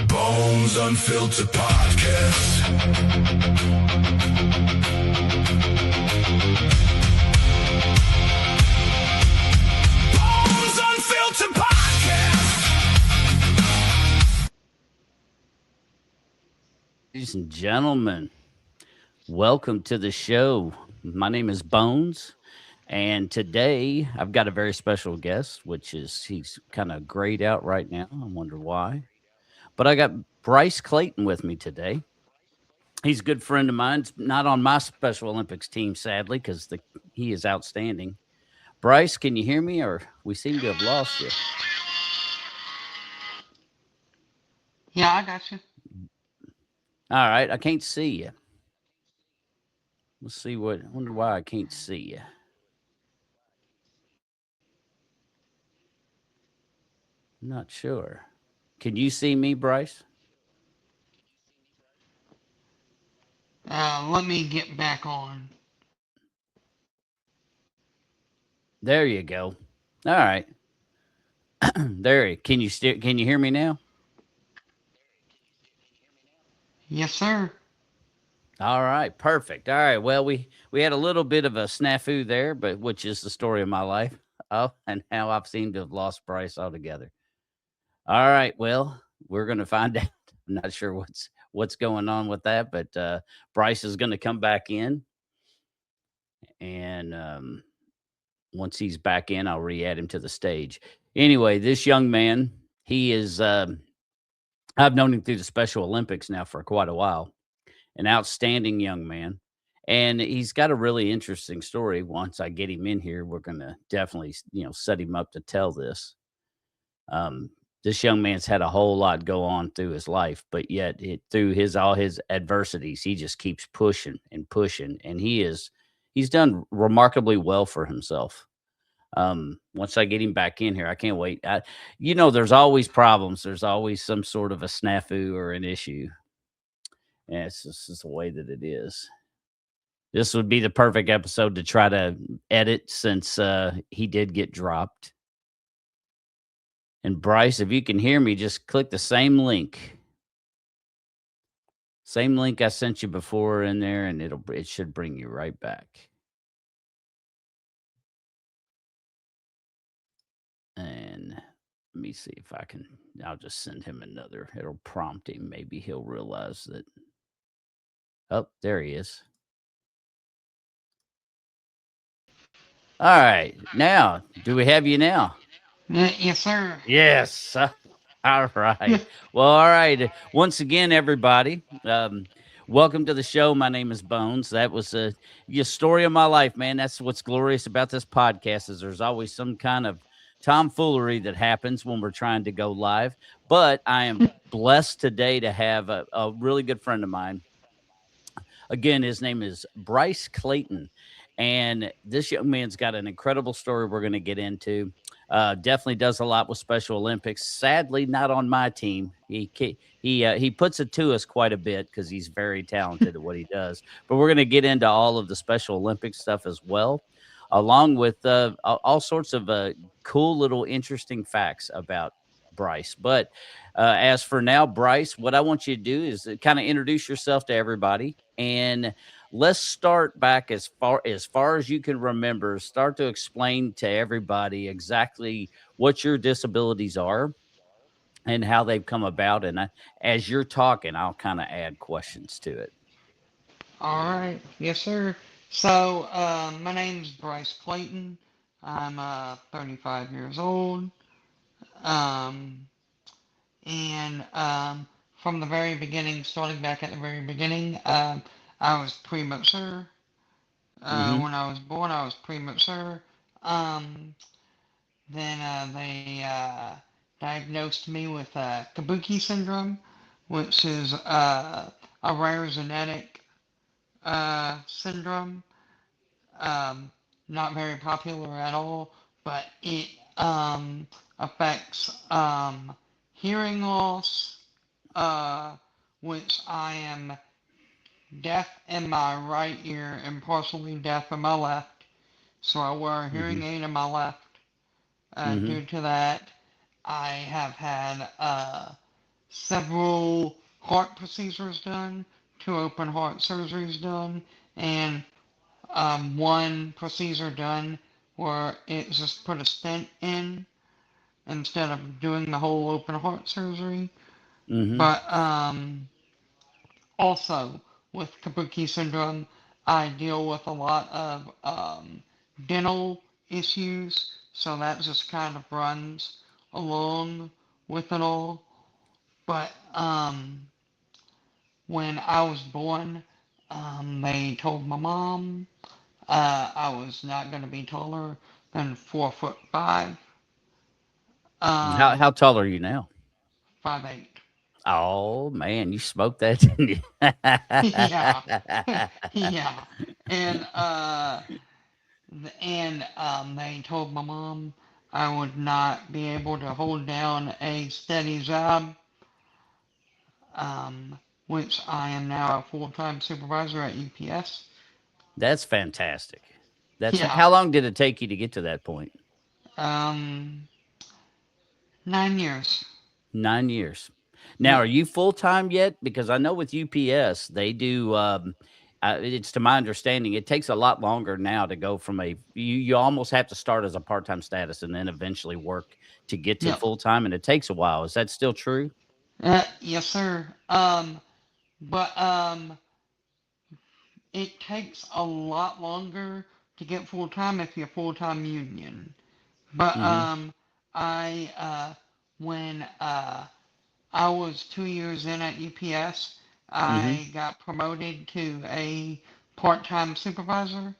Bones Unfiltered Podcast. Bones Unfiltered Podcast. Ladies and gentlemen, welcome to the show. My name is Bones, and today I've got a very special guest, which is he's kind of grayed out right now. I wonder why. But I got Bryce Clayton with me today. He's a good friend of mine. It's not on my Special Olympics team, sadly, because he is outstanding. Bryce, can you hear me, or we seem to have lost you? Yeah, I got you. All right, I can't see you. Let's see what. I wonder why I can't see you. Not sure. Can you see me, Bryce? Let me get back on. There you go. All right. There. Can you hear me now? Yes, sir. All right. Perfect. All right. Well, we had a little bit of a snafu there, but which is the story of my life. Oh, and how I've seemed to have lost Bryce altogether. All right. Well, we're going to find out. I'm not sure what's going on with that, but Bryce is going to come back in, and once he's back in, I'll re-add him to the stage. Anyway, this young man, he is. I've known him through the Special Olympics now for quite a while. An outstanding young man, and he's got a really interesting story. Once I get him in here, we're going to definitely, set him up to tell this. This young man's had a whole lot go on through his life, but yet through all his adversities, he just keeps pushing and pushing, and he's done remarkably well for himself. Once I get him back in here, I can't wait. There's always problems. There's always some sort of a snafu or an issue. And it's just the way that it is. This would be the perfect episode to try to edit since he did get dropped. And Bryce, if you can hear me, just click the same link. Same link I sent you before in there, and it should bring you right back. And let me see if I can. I'll just send him another. It'll prompt him. Maybe he'll realize that. Oh, there he is. All right. Now, do we have you now? Yes, sir. Yes. All right. Well, all right. Once again, everybody, welcome to the show. My name is Bones. That was a story of my life, man. That's what's glorious about this podcast is there's always some kind of tomfoolery that happens when we're trying to go live. But I am blessed today to have a really good friend of mine. Again, his name is Bryce Clayton. And this young man's got an incredible story we're going to get into. Definitely does a lot with Special Olympics. Sadly, not on my team. He puts it to us quite a bit because he's very talented at what he does. But we're going to get into all of the Special Olympics stuff as well, along with all sorts of cool little interesting facts about Bryce. But as for now, Bryce, what I want you to do is kind of introduce yourself to everybody, and let's start back as far as you can remember. Start to explain to everybody exactly what your disabilities are and how they've come about. And as you're talking, I'll kind of add questions to it. All right. Yes, sir. So, my name's Bryce Clayton. I'm 35 years old. Um, and from the very beginning, starting back at the very beginning, I was premature. Mm-hmm. When I was born, I was premature. Um, then they diagnosed me with Kabuki syndrome, which is a rare genetic syndrome. Um, Not very popular at all, but it affects hearing loss, uh, which I am deaf in my right ear and partially deaf in my left. So I wear a Mm-hmm. hearing aid in my left. Mm-hmm. Due to that, I have had several heart procedures done, two open heart surgeries done, and one procedure done where it just put a stent in instead of doing the whole open heart surgery. Mm-hmm. But also with Kabuki syndrome, I deal with a lot of dental issues, so that just kind of runs along with it all. But when I was born, they told my mom I was not going to be taller than 4'5". How Um, tall are you now? 5'8". Oh man, you smoked that, didn't you? Yeah, yeah, and they told my mom I would not be able to hold down a steady job, um, which I am now a full-time supervisor at UPS. That's fantastic. That's Yeah, how long did it take you to get to that point? um, 9 years. 9 years. Now, Yep, are you full time yet? Because I know with UPS they do. It's to my understanding, it takes a lot longer now to go from you almost have to start as a part time status and then eventually work to get to yep. full time, and it takes a while. Is that still true? Yes, sir. But it takes a lot longer to get full time if you're full time union. But Mm-hmm. I when I was 2 years in at UPS, Mm-hmm. I got promoted to a part time supervisor,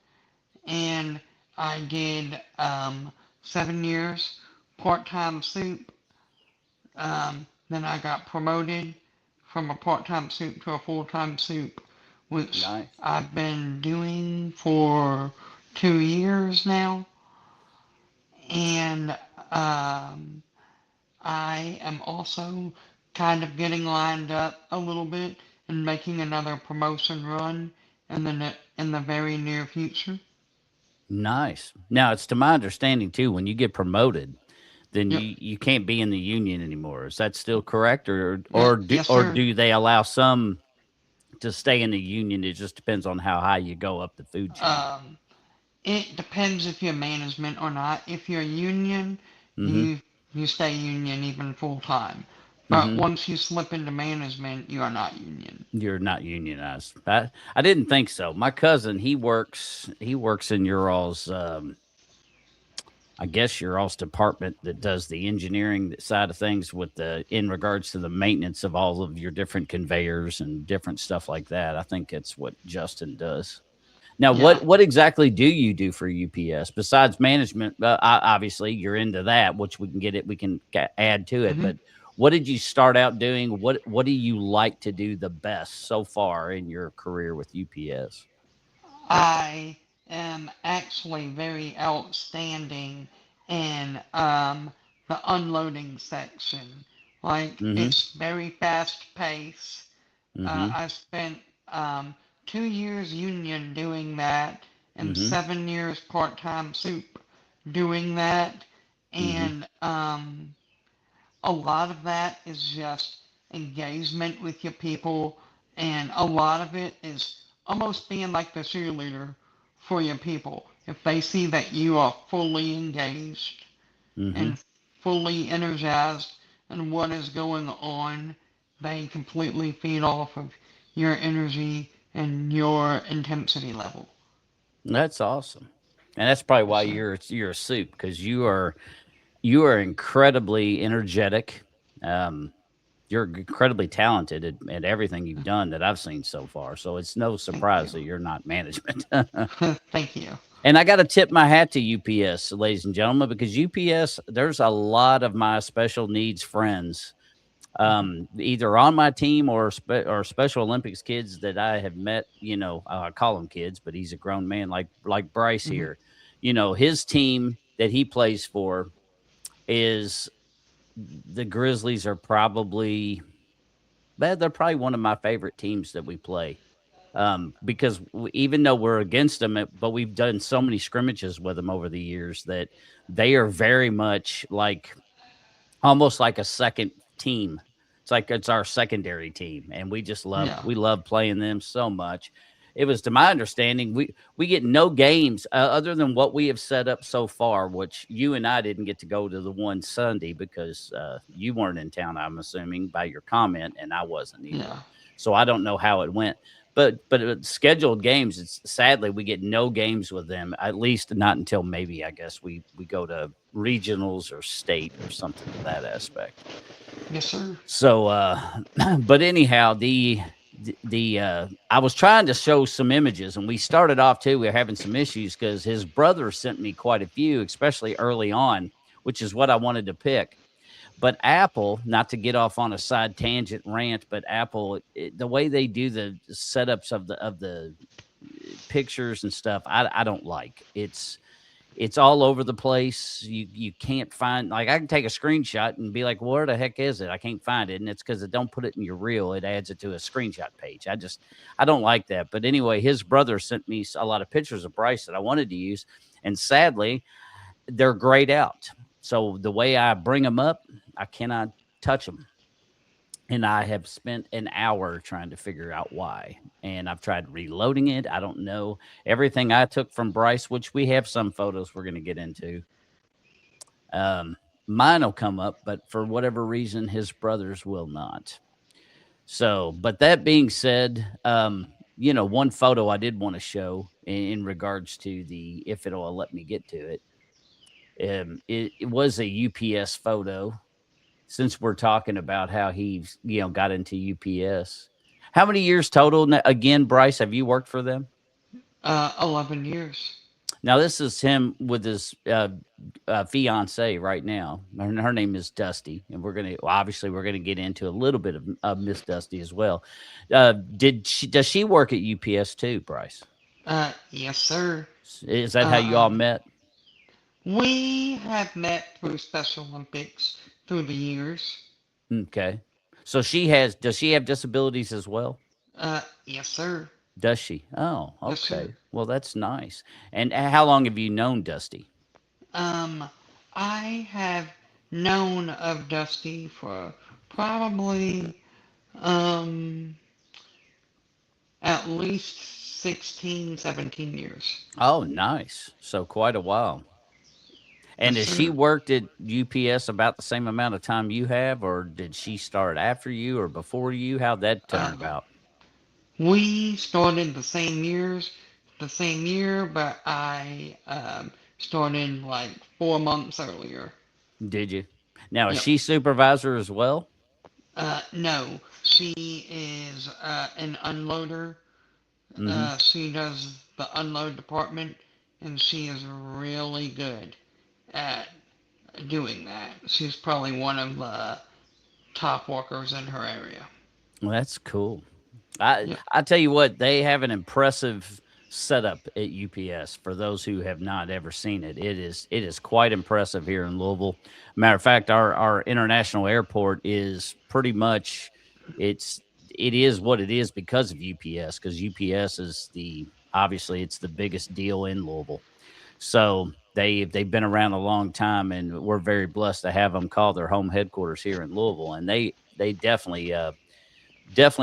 and I did 7 years part time soup. Then I got promoted from a part time soup to a full time soup, which Nice. I've been doing for 2 years now. And um, I am also kind of getting lined up a little bit and making another promotion run in the very near future. Nice. Now, it's to my understanding too, when you get promoted, then Yep. you can't be in the union anymore. Is that still correct, or Yes, or sir. do they allow some to stay in the union? It just depends on how high you go up the food chain. Um, it depends if you're management or not. If you're union, Mm-hmm. you you stay union even full time. But Mm-hmm. once you slip into management, you are not union. You're not unionized. I didn't think so. My cousin, he works in your all's I guess your all's department that does the engineering side of things with the in regards to the maintenance of all of your different conveyors and different stuff like that. I think it's what Justin does. Now, Yeah. what exactly do you do for UPS besides management? Obviously, you're into that, which we can get it. We can add to it. hmm But what did you start out doing? What do you like to do the best so far in your career with UPS? I am actually very outstanding in the unloading section. Like, Mm-hmm. it's very fast paced. Mm-hmm. I spent um, 2 years union doing that and Mm-hmm. 7 years part time soup doing that. Mm-hmm. And a lot of that is just engagement with your people, and a lot of it is almost being like the cheerleader for your people. If they see that you are fully engaged Mm-hmm. and fully energized in what is going on, they completely feed off of your energy and your intensity level. That's awesome, and that's probably Yes, why sir. you're a soup because you are incredibly energetic. Um, you're incredibly talented at everything you've done that I've seen so far. So it's no Thank you. surprise that you're not management. Thank you. And I got to tip my hat to UPS, ladies and gentlemen, because UPS, there's a lot of my special needs friends, Mhm, either on my team or Special Olympics kids that I have met. I call him kids, but he's a grown man, like Bryce mhm. here. His team that he plays for is the Grizzlies are probably, but they're probably one of my favorite teams that we play. Because even though we're against them, but we've done so many scrimmages with them over the years that they are very much like almost like a second team It's like it's our secondary team, and Yeah. we love playing them so much. It was, to my understanding, we get no games other than what we have set up so far, which you and I didn't get to go to the one Sunday because you weren't in town. I'm assuming by your comment, and I wasn't either. Yeah. So I don't know how it went. But scheduled games, it's sadly we get no games with them. At least not until maybe I guess we go to regionals or state or something to that aspect. Yes, sir. So, but anyhow, I was trying to show some images, and we started off too. We were having some issues because his brother sent me quite a few, especially early on, which is what I wanted to pick. But Apple, not to get off on a side tangent rant, but Apple, the way they do the setups of the pictures and stuff, I don't like. It's all over the place. You can't find, like, I can take a screenshot and be like, where the heck is it? I can't find it. And it's because it don't put it in your reel. It adds it to a screenshot page. I don't like that. But anyway, his brother sent me a lot of pictures of Bryce that I wanted to use. And sadly, they're grayed out. So the way I bring them up, I cannot touch them. And I have spent an hour trying to figure out why. And I've tried reloading it. I don't know. Everything I took from Bryce, which we have some photos we're going to get into, um, mine will come up, but for whatever reason, his brothers will not. So, but that being said, one photo I did want to show in regards to the, if it'll let me get to it, it was a UPS photo, since we're talking about how he's got into UPS. How many years total again, Bryce, have you worked for them? 11 years. Now this is him with his fiance right now. Her name is Dusty, and obviously we're gonna get into a little bit of Miss Dusty as well. Does she work at UPS too, Bryce? Yes, sir. Is that how you all Um, met? we have met through Special Olympics through the years. Okay. So does she have disabilities as well? Yes, sir. Does she? Oh, Yes, sir. okay. Well, that's nice. And how long have you known Dusty? Um, I have known of Dusty for probably um at least 16, 17 years. Oh, nice. So quite a while. And Yes, has she sir. worked at UPS about the same amount of time you have, or did she start after you or before you? How'd that turn Uh, about? we started the same year, but I started like 4 months earlier. Did you? Now, is Yep. she supervisor as well? No, she is an unloader. Mm-hmm. She does the unload department, and she is really good at doing that. She's probably one of the top workers in her area. Well, that's cool. I Yep. I tell you what, they have an impressive setup at UPS. For those who have not ever seen it, it is quite impressive here in Louisville. Matter of fact, our international airport is pretty much it's it is what it is because of UPS. Because UPS is obviously it's the biggest deal in Louisville. So they've been around a long time, and we're very blessed to have them call their home headquarters here in Louisville. And they definitely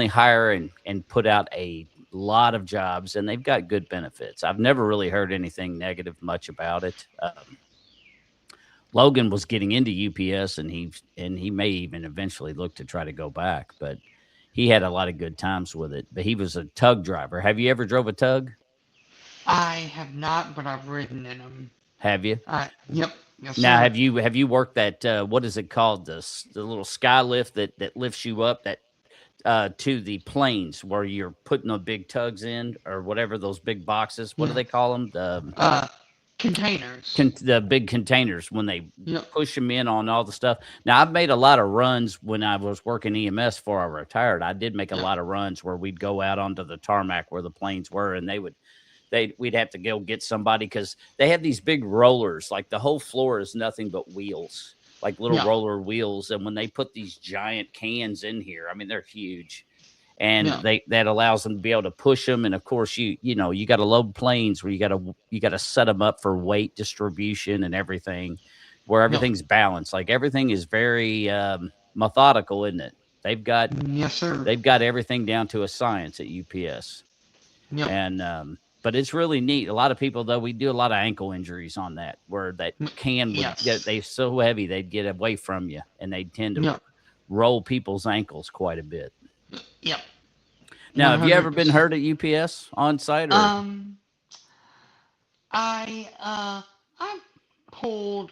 hire and put out a lot of jobs, and they've got good benefits. I've never really heard anything negative much about it. Logan was getting into UPS, and he may even eventually look to try to go back, but he had a lot of good times with it. But he was a tug driver. Have you ever drove a tug? I have not, but I've ridden in them. Have you? Yep. Yes, Now, sir. have you worked that? What is it called? The little sky lift that lifts you up that to the planes where you're putting the big tugs in or whatever those big boxes. What do Yeah. they call them? Containers. The big containers when they Yep. push them in on all the stuff. Now I've made a lot of runs when I was working EMS before I retired. I did make a Yep. lot of runs where we'd go out onto the tarmac where the planes were, and we'd have to go get somebody because they have these big rollers. Like the whole floor is nothing but wheels, like little Yeah. roller wheels. And when they put these giant cans in here, I mean, they're huge, and Yeah. that allows them to be able to push them. And of course, you got to load planes where you got to set them up for weight distribution and everything, where Yeah. everything's balanced. Like everything is very methodical, isn't it? They've got Yes, sir. they've got everything down to a science at UPS. Yep. And but it's really neat. A lot of people though, we do a lot of ankle injuries on that, where that can would get Yes. they so heavy they'd get away from you, and they tend to Yep. roll people's ankles quite a bit. Yep. Now, have you ever been 100%. hurt at UPS on site or? Um, I pulled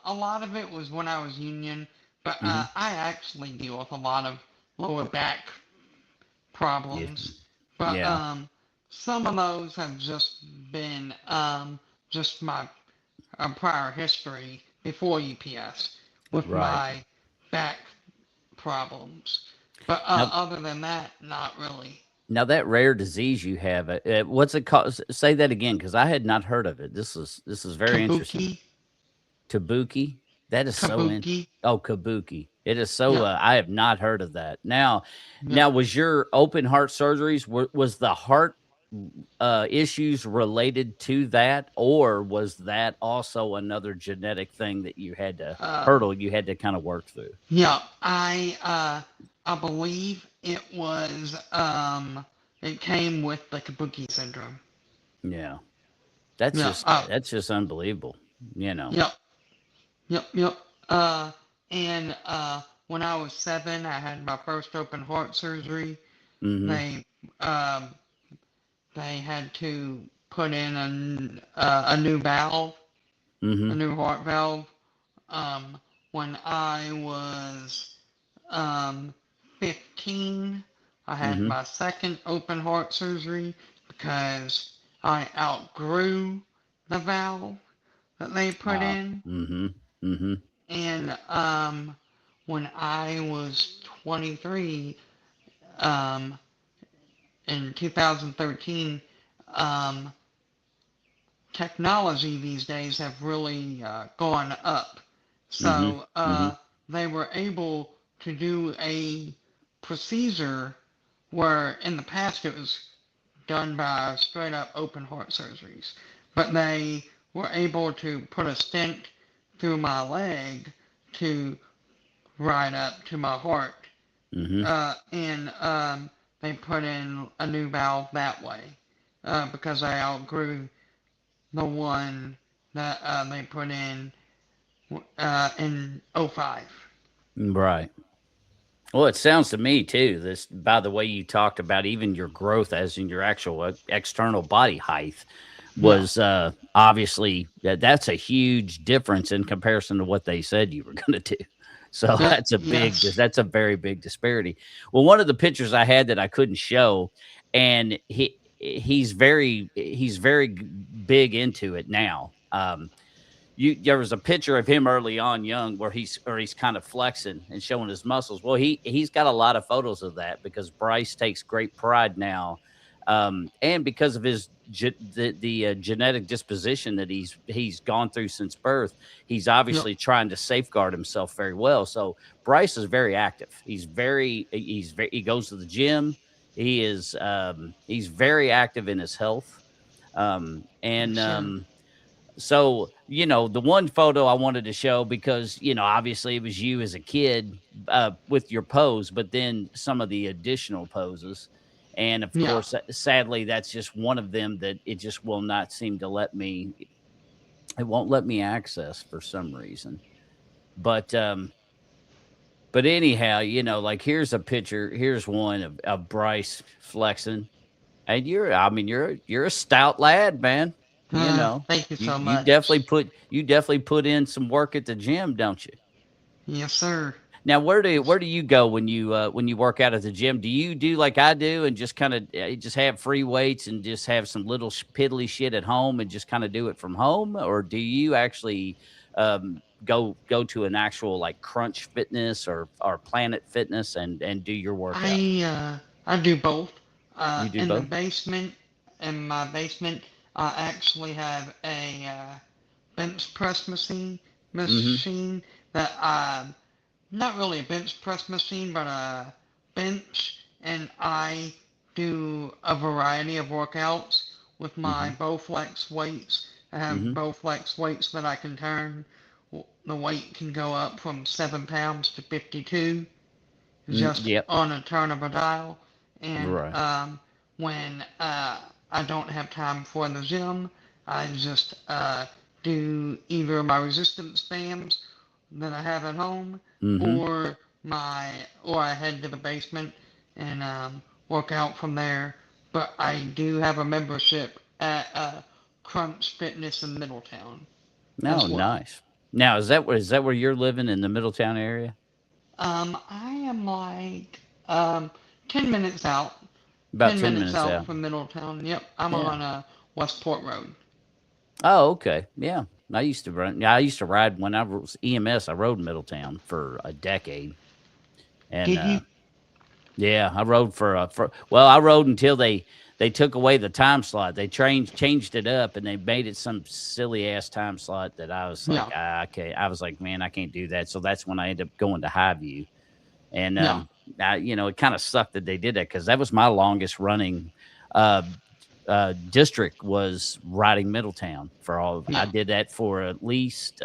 a lot of it was when I was union, but Hmm. I actually deal with a lot of lower back Yeah, problems. But yeah, some of those have just been just my prior history before UPS with right. my back problems. But Now, other than that, not really. now that rare disease you have, what's it called? Say that again, because I had not heard of it. This is very interesting. Kabuki, Tabuki. That is so in. kabuki. Oh, kabuki. It is so. Yep. I have not heard of that. Now, Yep. was your open heart surgeries? Was the heart issues related to that, or was that also another genetic thing that you had to Um, hurdle? You had to kind of work through. yeah, I believe it came with the Kabuki syndrome. Yeah, that's Yeah. just that's just unbelievable. You know. Yep. Yep. And when I was 7, I had my first open heart surgery. Mm-hmm. They um they had to put in a new valve, a Mm-hmm. new heart valve. Um, when I was um 15, I had Mm-hmm. my second open heart surgery because I outgrew the valve that they put in. Mm-hmm. Mm-hmm. And when I was 23, um, in 2013, um, technology these days have really gone up. Mm-hmm. So Mm-hmm. they were able to do a procedure where in the past it was done by straight up open heart surgeries. But they were able to put a stent through my leg to right up to my heart. Mm-hmm. And they put in a new valve that way because I outgrew the one that they put in '05. Right. Well, it sounds to me too, this by the way you talked about even your growth as in your actual external body height Yeah, was obviously that's a huge difference in comparison to what they said you were going to do. So yeah, yes, that's a very big disparity. Well, one of the pictures I had that I couldn't show, and he's very big into it now. There was a picture of him early on young where he's kind of flexing and showing his muscles. Well, he's got a lot of photos of that because Bryce takes great pride now, and because of his the genetic disposition that he's gone through since birth. He's yep, obviously trying to safeguard himself very well. So Bryce is very active. He goes to the gym. He's very active in his health. And yes, sir. So, the one photo I wanted to show because, obviously it was you as a kid with your pose, but then some of the additional poses. And of Yeah, course, sadly, that's just one of them that it just will not seem to it won't let me access for some reason. But, but anyhow, like here's a picture. Here's one of Bryce flexing. And you're a stout lad, man. You know, thank you you so you definitely much. put you definitely put in some work at the gym, don't you? Yes, sir. Now, where do Yes. where do you go when you work out at the gym? Do you do like I do and just kind of just have free weights and just have some little piddly shit at home and just kind of do it from home, or do you actually go to an actual like Crunch Fitness or Planet Fitness and do your workout? I do both. You do In the both? basement, in my basement, I actually have a bench press Mm-hmm. machine that not really a bench press machine, but a bench, and I do a variety of workouts with my Mm-hmm. Bowflex weights. I have Mm-hmm. Bowflex weights that I can turn. The weight can go up from 7 pounds to 52, just Yep. on a turn of a dial. And Right. when I don't have time for the gym, I just do either my resistance bands that I have at home, Mm-hmm. or I head to the basement and work out from there. But I do have a membership at Crunch Fitness in Middletown No, as well. nice. Now, is that where you're living in the Middletown area? I am like um, 10 minutes out. About Ten 10 minutes minutes out out. from Middletown. Yep, I'm Yeah. on Westport Road. Oh, okay. Yeah. I used to run. Yeah, I used to ride when I was EMS. I rode Middletown for a decade, and Did you? yeah, I rode well, I rode until they took away the time slot. They changed it up, and they made it some silly ass time slot that I was like, Yeah, okay. I was like, man, I can't do that. So that's when I ended up going to Highview, and yeah, it kind of sucked that they did that because that was my longest running uh, district was riding Middletown for all. I yeah, did that for at least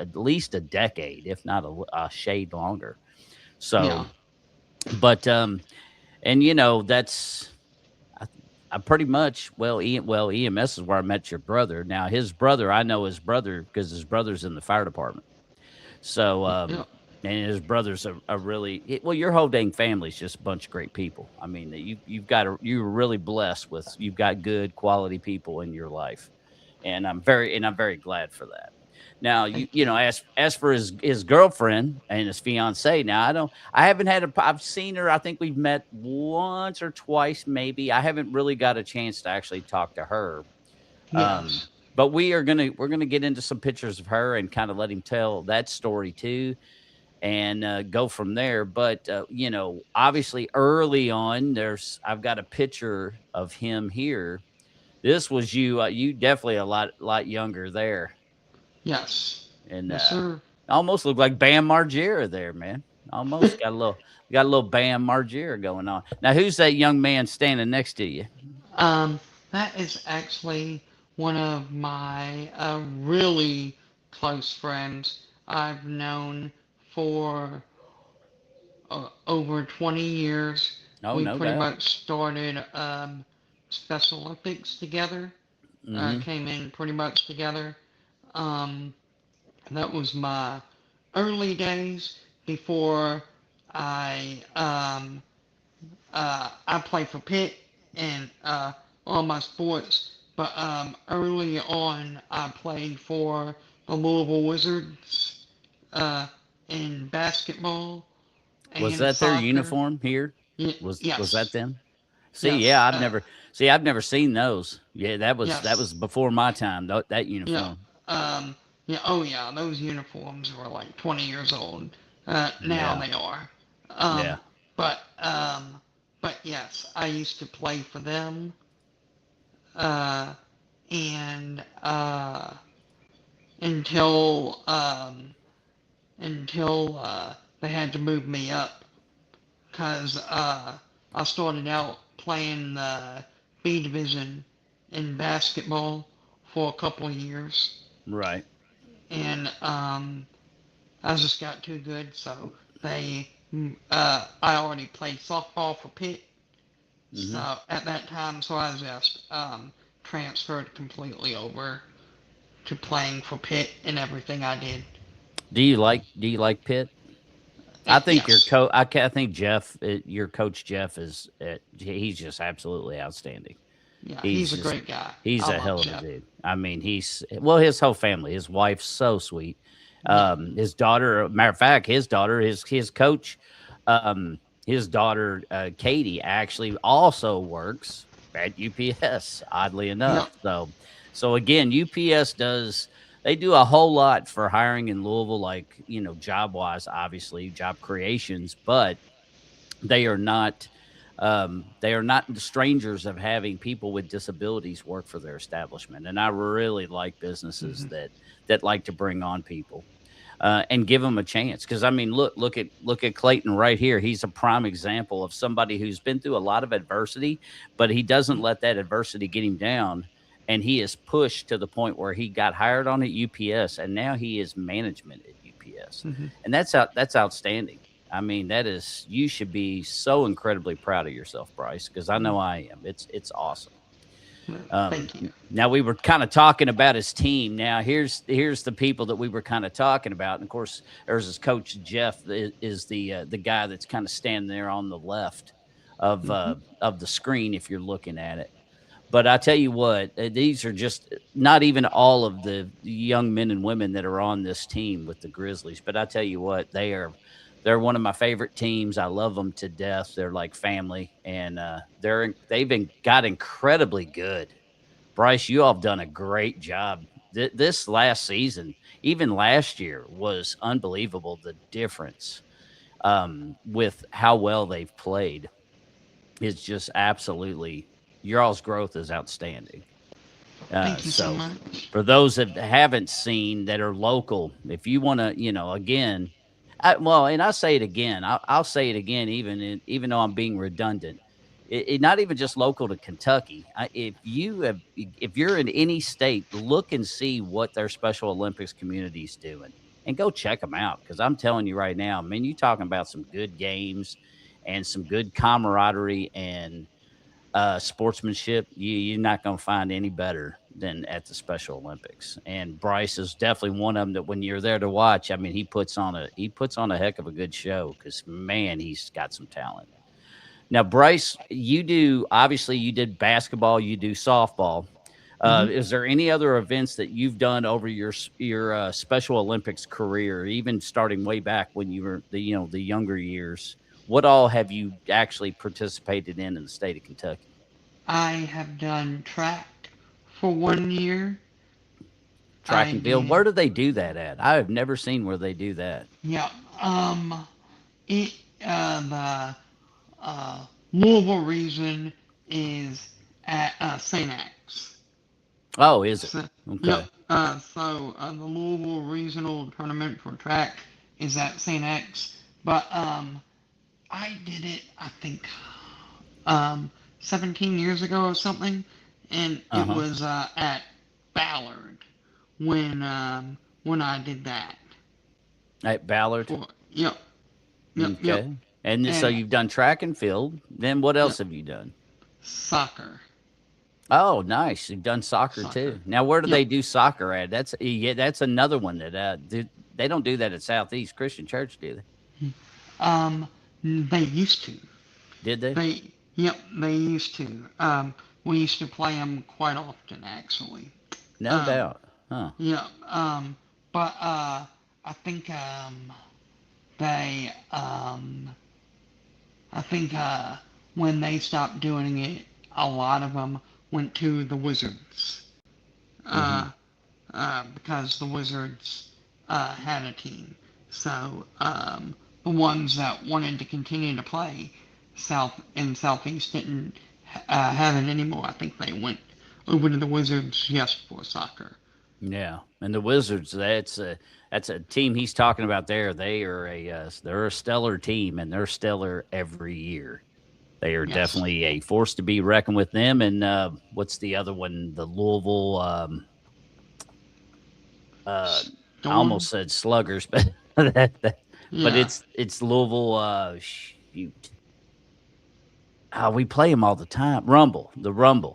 a decade, if not a shade longer. yeah, So, but and that's I, I pretty much EMS is where I met your brother. Now his brother, I know his brother because his brother's in the fire department. So, yeah, and his brother's a really well. Your whole dang family's just a bunch of great people. I mean, you're really blessed with you've got good quality people in your life, and I'm very glad for that. Now, thank you you. know, as for his girlfriend and his fiance, now I haven't I've seen her. I think we've met once or twice, maybe. I haven't really got a chance to actually talk to her. Um, Yes, but we're gonna get into some pictures of her and kind of let him tell that story too, and go from there. But obviously, early on, I've got a picture of him here. This was you. You definitely a lot younger there, yes, and yes, sir. almost look like Bam Margera there, man. Almost got a little Bam Margera going on. Now, who's that young man standing next to you? um, that is actually one of my really close friends I've known for over 20 years. Oh, We no pretty doubt. much started Special Olympics together. Hmm. Came in pretty much together. Um, that was my early days before I played for Pitt and all my sports. But early on, I played for the Louisville Wizards uh, in basketball Was and that their soccer. uniform here? Was that Yes, them? See, yeah, yes, I've never seen those. Yeah, that was yes, before my time. That yeah, uniform. yeah. Oh yeah, those uniforms were like 20 years old. Now Yeah, they are. yeah. But yes, I used to play for them. Uh, and until they had to move me up because I started out playing the B division in basketball for a couple of years, Right. and I just got too good, so they I already played softball for Pitt, Hmm. so at that time, so I just transferred completely over to playing for Pitt and everything I did. Do you like Pitt? I think your Yes, coach. I think Jeff, your coach Jeff he's just absolutely outstanding. yeah, He's he's a just great guy. he's I a love hell of a Jeff. dude. I mean, his whole family, his wife's so sweet. Yeah, His daughter, matter of fact, his daughter, his coach, his daughter Katie actually also works at UPS. Oddly enough, yep, so again, UPS does. They do a whole lot for hiring in Louisville, like job wise, obviously job creations, but they are not they are not strangers of having people with disabilities work for their establishment, and I really like businesses hmm that like to bring on people and give them a chance. Because I mean, look at Clayton right here. He's a prime example of somebody who's been through a lot of adversity, but he doesn't let that adversity get him down. And he is pushed to the point where he got hired on at UPS, and now he is management at UPS, hmm and that's outstanding. I mean, that is you should be so incredibly proud of yourself, Bryce, because I know I am. It's awesome. Thank you. Now we were kind of talking about his team. Now here's the people that we were kind of talking about, and of course, there's his coach Jeff is the guy that's kind of standing there on the left Hmm. of the screen if you're looking at it. But I tell you what, these are just not even all of the young men and women that are on this team with the Grizzlies. But I tell you what, they're one of my favorite teams. I love them to death. They're like family, and they've been got incredibly good. Bryce, you all have done a great job. This last season, even last year, was unbelievable. The difference with how well they've played is just absolutely your all's growth is outstanding. Thank you so So much. for those that haven't seen that are local, if you want to, again, and I say it again, I'll say it again, even though I'm being redundant. Not even just local to Kentucky. If you're in any state, look and see what their Special Olympics community is doing, and go check them out. Because I'm telling you right now, man, you talking about some good games and some good camaraderie and sportsmanship, you're not going to find any better than at the Special Olympics. And Bryce is definitely one of them that when you're there to watch, I mean, he puts on a heck of a good show because man, he's got some talent. Now, Bryce, you did basketball, you do softball. Hmm. Is there any other events that you've done over your Special Olympics career, even starting way back when you were the younger years? What all have you actually participated in the state of Kentucky? I have done track for 1 year. Track I and field. Where did, do they do that at? I have never seen where they do that. yeah. It the Louisville region is at St. X. Oh, is it? So, yep. Okay. The Louisville regional tournament for track is at St. X, but I did it. I think um 17 years ago or something, and Uh it huh. was at Ballard when I did that. At Ballard. For yep, yep, Okay. And so and you've done track and field. Then what else yep, have you done? soccer, Oh, nice. You've done soccer soccer. too. Now, where do Yep. they do soccer at? That's another one that they don't do that at Southeast Christian Church, do they? Um, they used to. Did they? They used to. We used to play them quite often, actually. No Um, doubt. Huh. yeah. But I think they I think when they stopped doing it, a lot of them went to the Wizards. Mm-hmm. Uh, because the Wizards had a team. So the ones that wanted to continue to play Southeast didn't have it anymore. I think they went over to the Wizards just for soccer. Yeah, and the Wizards. That's a team he's talking about there. They're a stellar team, and they're stellar every year. They are Yes. definitely a force to be reckoned with. Them and what's the other one? The Louisville. Uh, I Storm. almost said Sluggers, but but Yeah. it's Louisville. Shoot, we play them all the time. Yeah.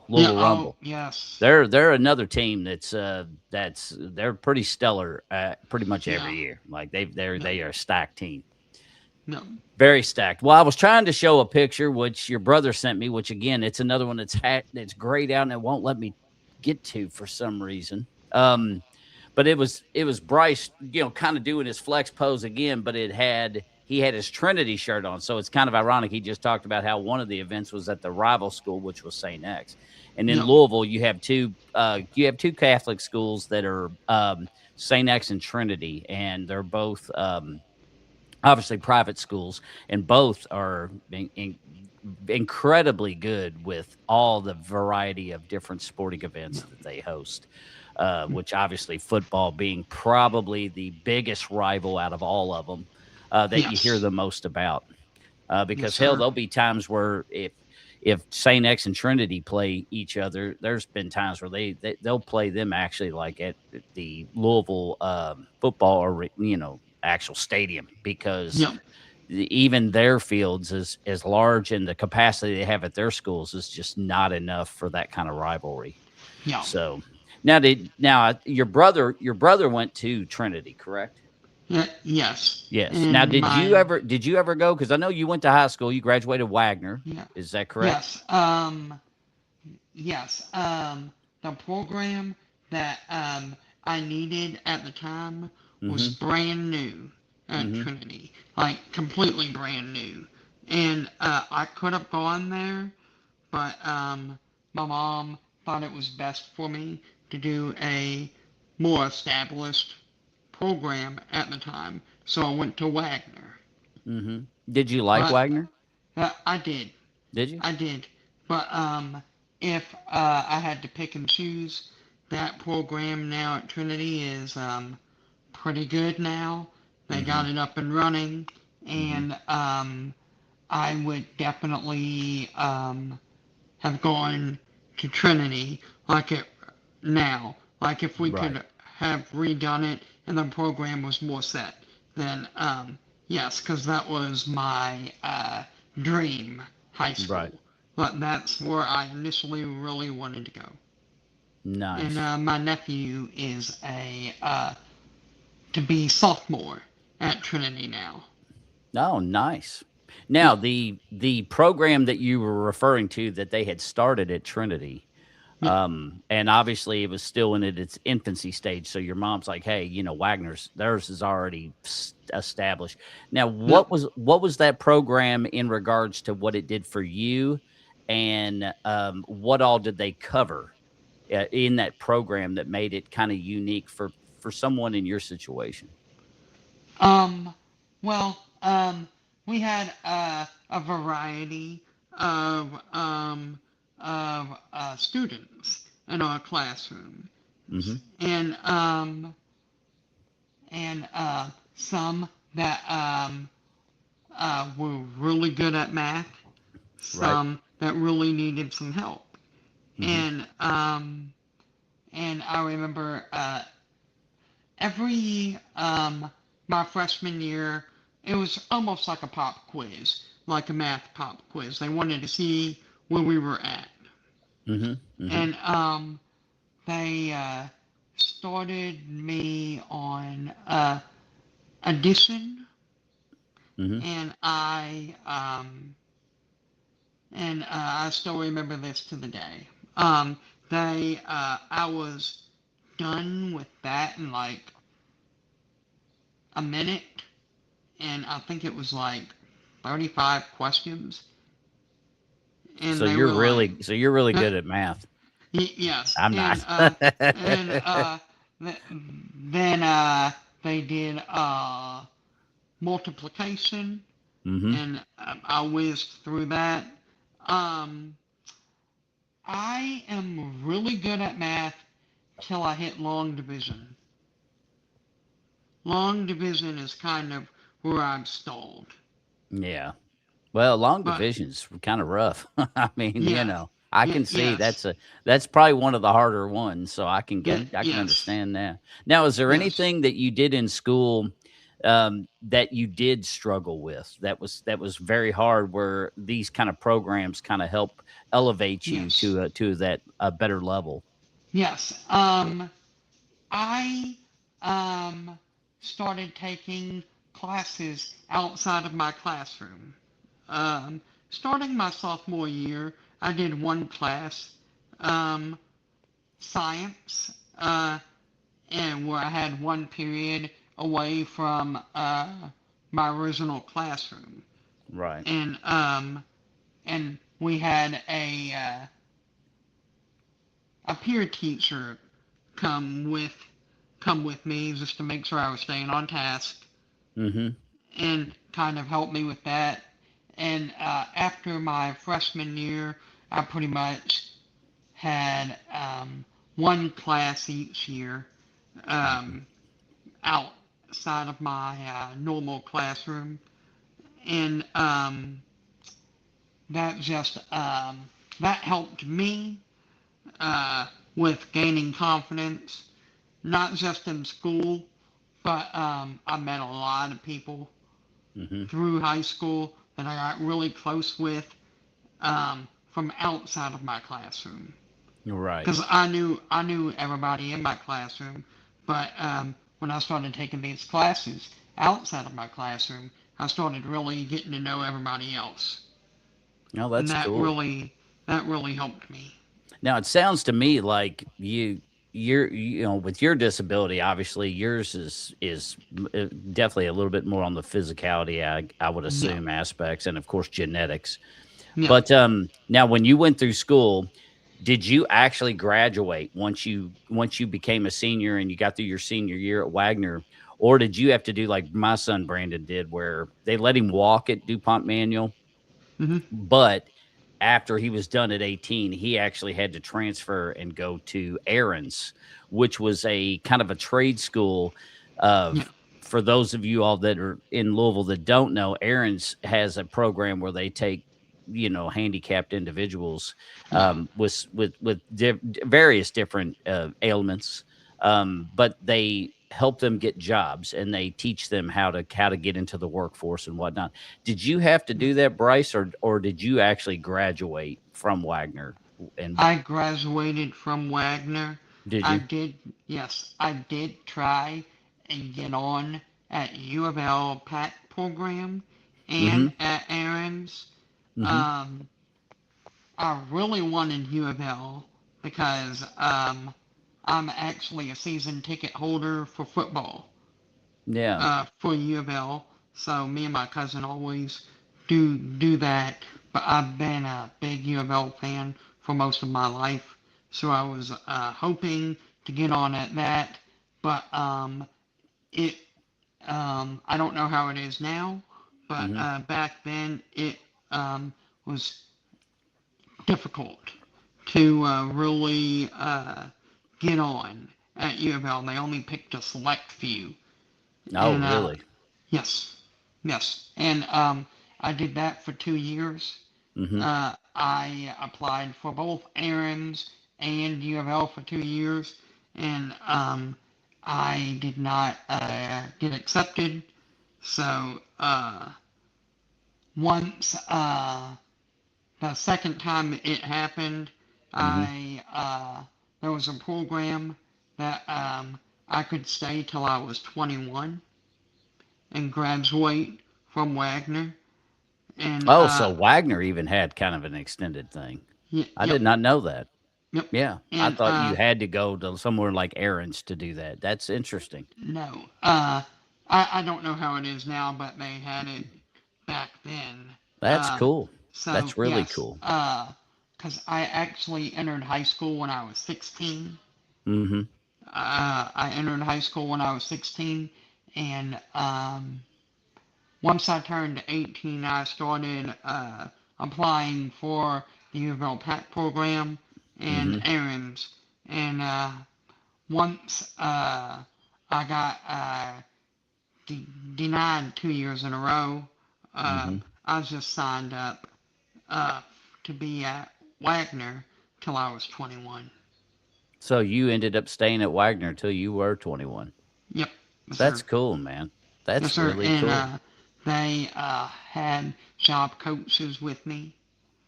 Louisville Oh, Rumble. yes. They're another team that's they're pretty stellar pretty much every Yeah. year. Like No. they are a stacked team. No. Very stacked. Well, I was trying to show a picture which your brother sent me, which again, it's another one that's grayed out and it won't let me get to for some reason. But it was Bryce, kind of doing his flex pose again, but he had his Trinity shirt on. So it's kind of ironic. He just talked about how one of the events was at the rival school, which was St. X. And in No. Louisville, you have two Catholic schools that are St. X and Trinity, and they're both obviously private schools, and both are incredibly good with all the variety of different sporting events that they host. Which obviously football being probably the biggest rival out of all of them that you hear Yes. the most about. Yes, Because hell, sir. there'll be times where if Saint X and Trinity play each other, there's been times where they'll play them actually like at the Louisville football or actual stadium because Yep. even their fields as large and the capacity they have at their schools is just not enough for that kind of rivalry. Yeah. So now your brother went to Trinity, correct? Yeah. Yes. Yes. Now, And did you ever go? Because I know you went to high school. You graduated Wagner. yeah. Is that correct? Yes. Yes. The program that I needed at the time was Mm-hmm. brand new at Mm-hmm. Trinity, like completely brand new. And I could have gone there, but my mom thought it was best for me to do a more established program at the time, so I went to Wagner. Mm-hmm. Did you like But Wagner? I did. Did you? I did. But if I had to pick and choose, that program now at Trinity is pretty good now. They Mm-hmm. got it up and running, Mm-hmm. and I would definitely have gone to Trinity like it now. Like if we Right. could have redone it and the program was more set, then yes, because that was my dream high Right. school. But that's where I initially really wanted to go. And Nice. my nephew is a to be sophomore at Trinity now. Oh, nice. Now, Yeah, the program that you were referring to that they had started at Trinity, yeah, and obviously it was still in its infancy stage. So your mom's like, "Hey, Wagner's theirs is already established." Now, yeah. what was that program in regards to what it did for you, and what all did they cover in that program that made it kind of unique for someone in your situation? Um, well, we had a variety of students in our classroom, Mm-hmm. and some that were really good at math, Right. some that really needed some help, Mm-hmm. and I remember every my freshman year, it was almost like a pop quiz, like a math pop quiz. They wanted to see where we were at, Mm-hmm. Mm-hmm. and they started me on addition, Mm-hmm. and I still remember this to the day. They I was done with that in like a minute, and I think it was like 35 questions, and they were like, So you're really uh, good at math. yes, I'm and not. th- then they did multiplication, Mm-hmm. and I whizzed through that. Um, I am really good at math till I hit long division. Long division is kind of where I'm stalled, Yeah. Well, long but division's kind of rough. I mean, yes, I can see yes, that's probably one of the harder ones, so I can yes, understand that. Now, is there yes, anything that you did in school that you did struggle with that was very hard, where these kind of programs kind of help elevate you yes. to that a better level? Yes. I started taking classes outside of my classroom. Starting my sophomore year, I did one class, um, science, and where I had one period away from my original classroom, Right. and we had a peer teacher come with come with me just to make sure I was staying on task Mm-hmm. and kind of help me with that. And after my freshman year, I pretty much had one class each year um, outside of my normal classroom, and that just that helped me uh, with gaining confidence, not just in school, but I met a lot of people Mm-hmm. through high school that I got really close with from outside of my classroom. Right. Because I knew everybody in my classroom, but when I started taking these classes outside of my classroom, I started really getting to know everybody else, No, and that's cool. that really helped me. Now it sounds to me like with your disability, obviously yours is definitely a little bit more on the physicality, I would Yeah, assume, aspects, and of course genetics. yeah. But now when you went through school, did you actually graduate once you became a senior and you got through your senior year at Wagner, or did you have to do like my son Brandon did, where they let him walk at DuPont Manual, Hmm. but after he was done at 18, he actually had to transfer and go to Aaron's, which was a kind of a trade school. Yeah, For those of you all that are in Louisville that don't know, Aaron's has a program where they take handicapped individuals yeah, with various different ailments, but they help them get jobs and they teach them how to get into the workforce and whatnot. Did you have to yeah. do that, Bryce, or did you actually graduate from Wagner? And I graduated from Wagner. did I you? did, yes, I did try and get on at U of L PAC program Mm-hmm. and at Aaron's. Mm-hmm. Um, I really wanted U of L because I'm actually a season ticket holder for football Yeah. for U of L. So me and my cousin always do that. But I've been a big U of L fan for most of my life. So I was hoping to get on at that. But it I don't know how it is now. But Mm-hmm. back then it was difficult to really get on at U of L. They only picked a select few, Oh, and really? yes, yes, and I did that for 2 years. Mm-hmm. I applied for both Aaron's and U of L for 2 years, and I did not get accepted. So once the second time it happened, Mm-hmm. I there was a program that I could stay till I was 21 and graduate from Wagner. And Oh, so Wagner even had kind of an extended thing. I yep, did not know that. yep. Yeah, I And thought you had to go to somewhere like Aaron's to do that. That's interesting. no, I don't know how it is now, but they had it back then. That's cool. So That's really yes, cool. because I actually entered high school when I was 16. Mm-hmm. I entered high school when I was 16, and once I turned 18, I started applying for the U of L PAC program and Mm-hmm. Aaron's. And once I got denied 2 years in a row, Mm-hmm. I just signed up uh, to be at Wagner till I was 21. So you ended up staying at Wagner till you were 21. Yep, yes, That's sir. cool, man. Yes, That's sir. really And cool. they had job coaches with me,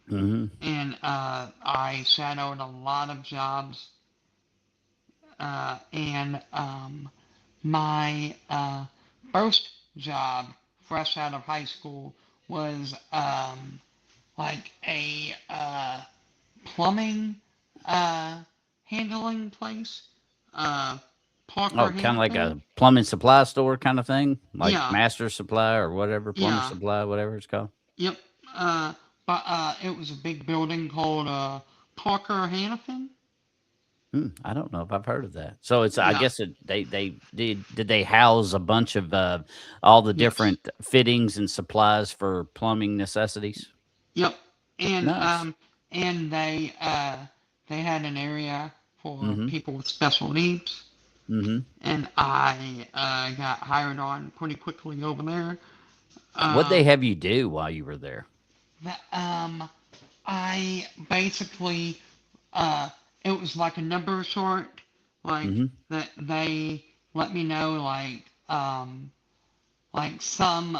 Mm-hmm. and I shadowed a lot of jobs. And my first job, fresh out of high school, was like a plumbing uh, handling place. Uh, Parker Oh, kind of like Hannafin. a plumbing supply store kind of thing, like Yeah, Master Supply or whatever, Plumber yeah, Supply, whatever it's called. yep. Uh, but it was a big building called Parker Hannafin. I don't know if I've heard of that. So it's, I Yeah, guess they did they house a bunch of all the yes, different fittings and supplies for plumbing necessities? yep. And Nice. they had an area for Mm-hmm. people with special needs, Mm-hmm. and I got hired on pretty quickly over there. What'd they Um, have you do while you were there? that, I basically it was like a number sort, like Mm-hmm. that they let me know like some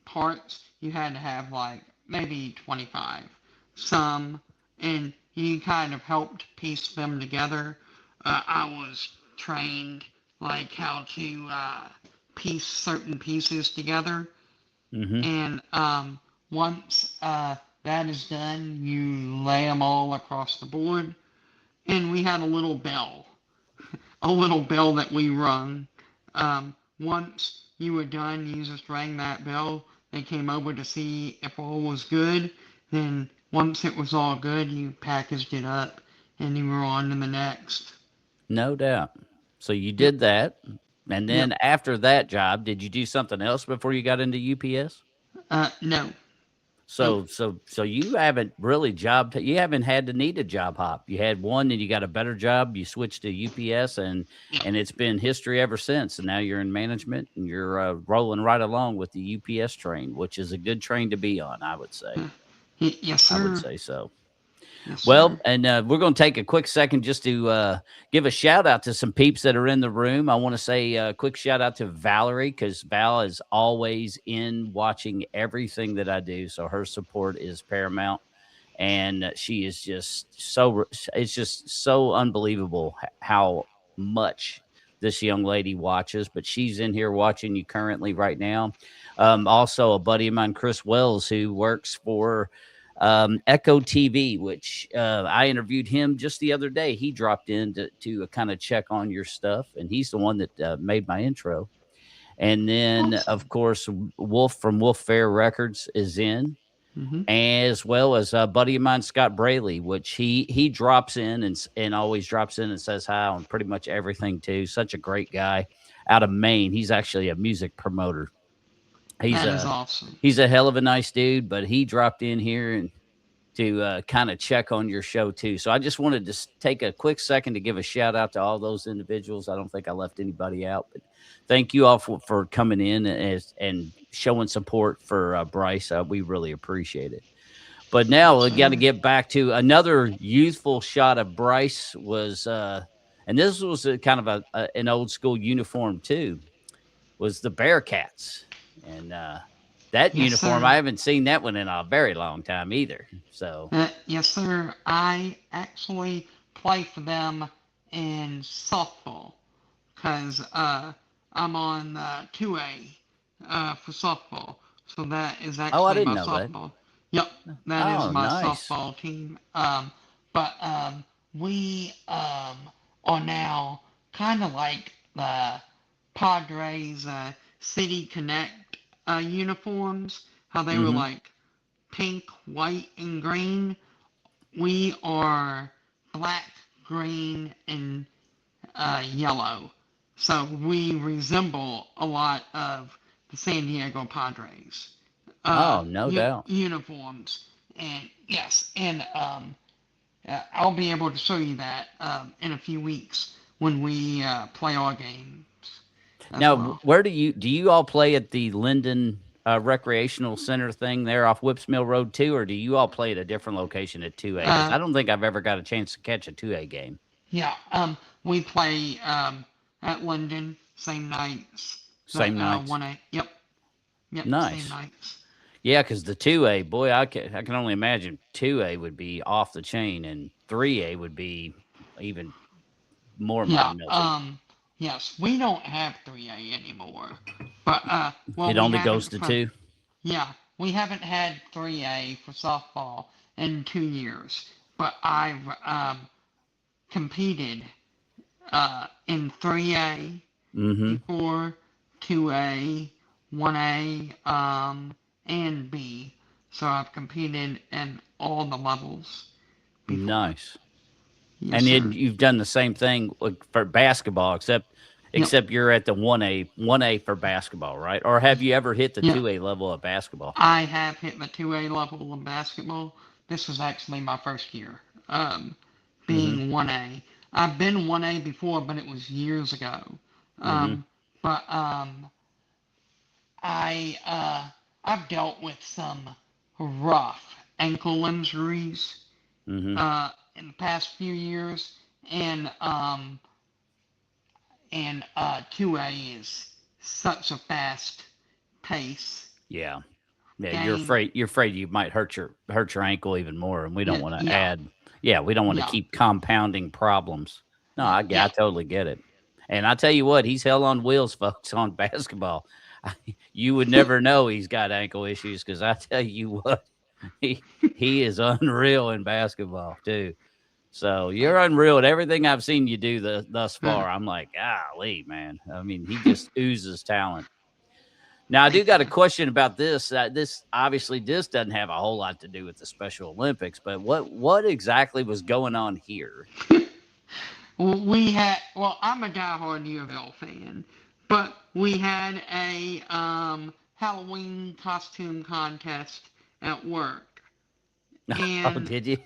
parts you had to have like maybe 25. Some, and you kind of helped piece them together. I was trained like how to piece certain pieces together, Mm-hmm. and once that is done, you lay them all across the board, and we had a little bell that we rung. Once you were done, you just rang that bell. They came over to see if all was good. Then once it was all good, you packaged it up, and you were on to the next. No doubt. So you Yep, did that. And yep. then after that job, did you do something else before you got into UPS? No, nope. So you haven't really you haven't had to need a job hop. You had one and you got a better job. You switched to UPS Yep. and it's been history ever since. And now you're in management and you're rolling right along with the UPS train, which is a good train to be on, I would say. Yes, I would sir. say so. Yes, Well, sir. and we're going to take a quick second just to give a shout out to some peeps that are in the room. I want to say a quick shout out to Valerie because Val is always in watching everything that I do. So her support is paramount. And she is just it's just so unbelievable how much this young lady watches. But she's in here watching you currently right now. Also, a buddy of mine, Chris Wells, who works for Echo TV, which I interviewed him just the other day. He dropped in to kind of check on your stuff, and he's the one that made my intro. And then, of Awesome. course, Wolf from Wolf Fair Records is in, Mm-hmm. as well as a buddy of mine, Scott Braley, which he drops in and always drops in and says hi on pretty much everything too. Such a great guy out of Maine. He's actually a music promoter. He's That is a awesome. he's a hell of a nice dude, but he dropped in here and to kind of check on your show too. So I just wanted to take a quick second to give a shout out to all those individuals. I don't think I left anybody out, but thank you all for coming in and showing support for Bryce. We really appreciate it. But now Yes, we got to sir. get back to another youthful shot of Bryce was, and this was a kind of an old school uniform too, was the Bearcats. And that Yes, uniform, I sir. haven't seen that one in a very long time either. So, Yes, sir. I actually play for them in softball because I'm on 2A for softball. So that is oh, I actually didn't my know that. softball. Yep, that is Oh, my nice. softball team. But we are now kind of like the Padres City Connect uniforms. How they were Mm-hmm. like pink, white, and green. We are black, green, and yellow. So we resemble a lot of the San Diego Padres Oh, no doubt. uniforms. And yes, and I'll be able to show you that in a few weeks when we play our games as Now, well. where do you all play at the Linden Recreational Center thing there off Whips Mill Road too, or do you all play at a different location at 2A? Because Uh, I don't think I've ever got a chance to catch a 2A game. yeah, we play at London same nights that Same nights. 1A. Yep, yep, same Nice. nights. Yeah, because the 2A, boy, I can only imagine 2A would be off the chain and 3A would be even more my Yeah, melty. yes, we don't have 3A anymore. But, well, It we only goes haven't to for, 2. yeah, we haven't had 3A for softball in 2 years. But I've, competed, in 3A Mm-hmm. before, 2A, 1A, and B. So I've competed in all the levels before. Nice. Yes, And then sir. you've done the same thing for basketball, Yep. except you're at the 1A for basketball, right? Or have you ever hit the Yep. 2A level of basketball? I have hit the 2A level in basketball. This was actually my first year, Mm-hmm. being 1A. I've been 1A before, but it was years ago. Mm-hmm. But I I've dealt with some rough ankle injuries Mm-hmm. in the past few years, and 2A is such a fast pace Yeah. Yeah, game. you're afraid you might hurt your ankle even more, and we don't Yeah, want to yeah, add. Yeah, we don't want to yeah, keep compounding problems. No, I yeah. totally get it. And I tell you what, he's hell on wheels, folks, on basketball. You would never know he's got ankle issues because I tell you what, he is unreal in basketball too. So you're Thank unreal at everything I've seen you do thus you. far. I'm like, golly, man. I mean, he just oozes talent. Now, I do Thank got a you. question about this. This doesn't have a whole lot to do with the Special Olympics, but what exactly was going on here? We had, well, I'm a diehard U of L fan, but we had a Halloween costume contest at work. Oh, And did you?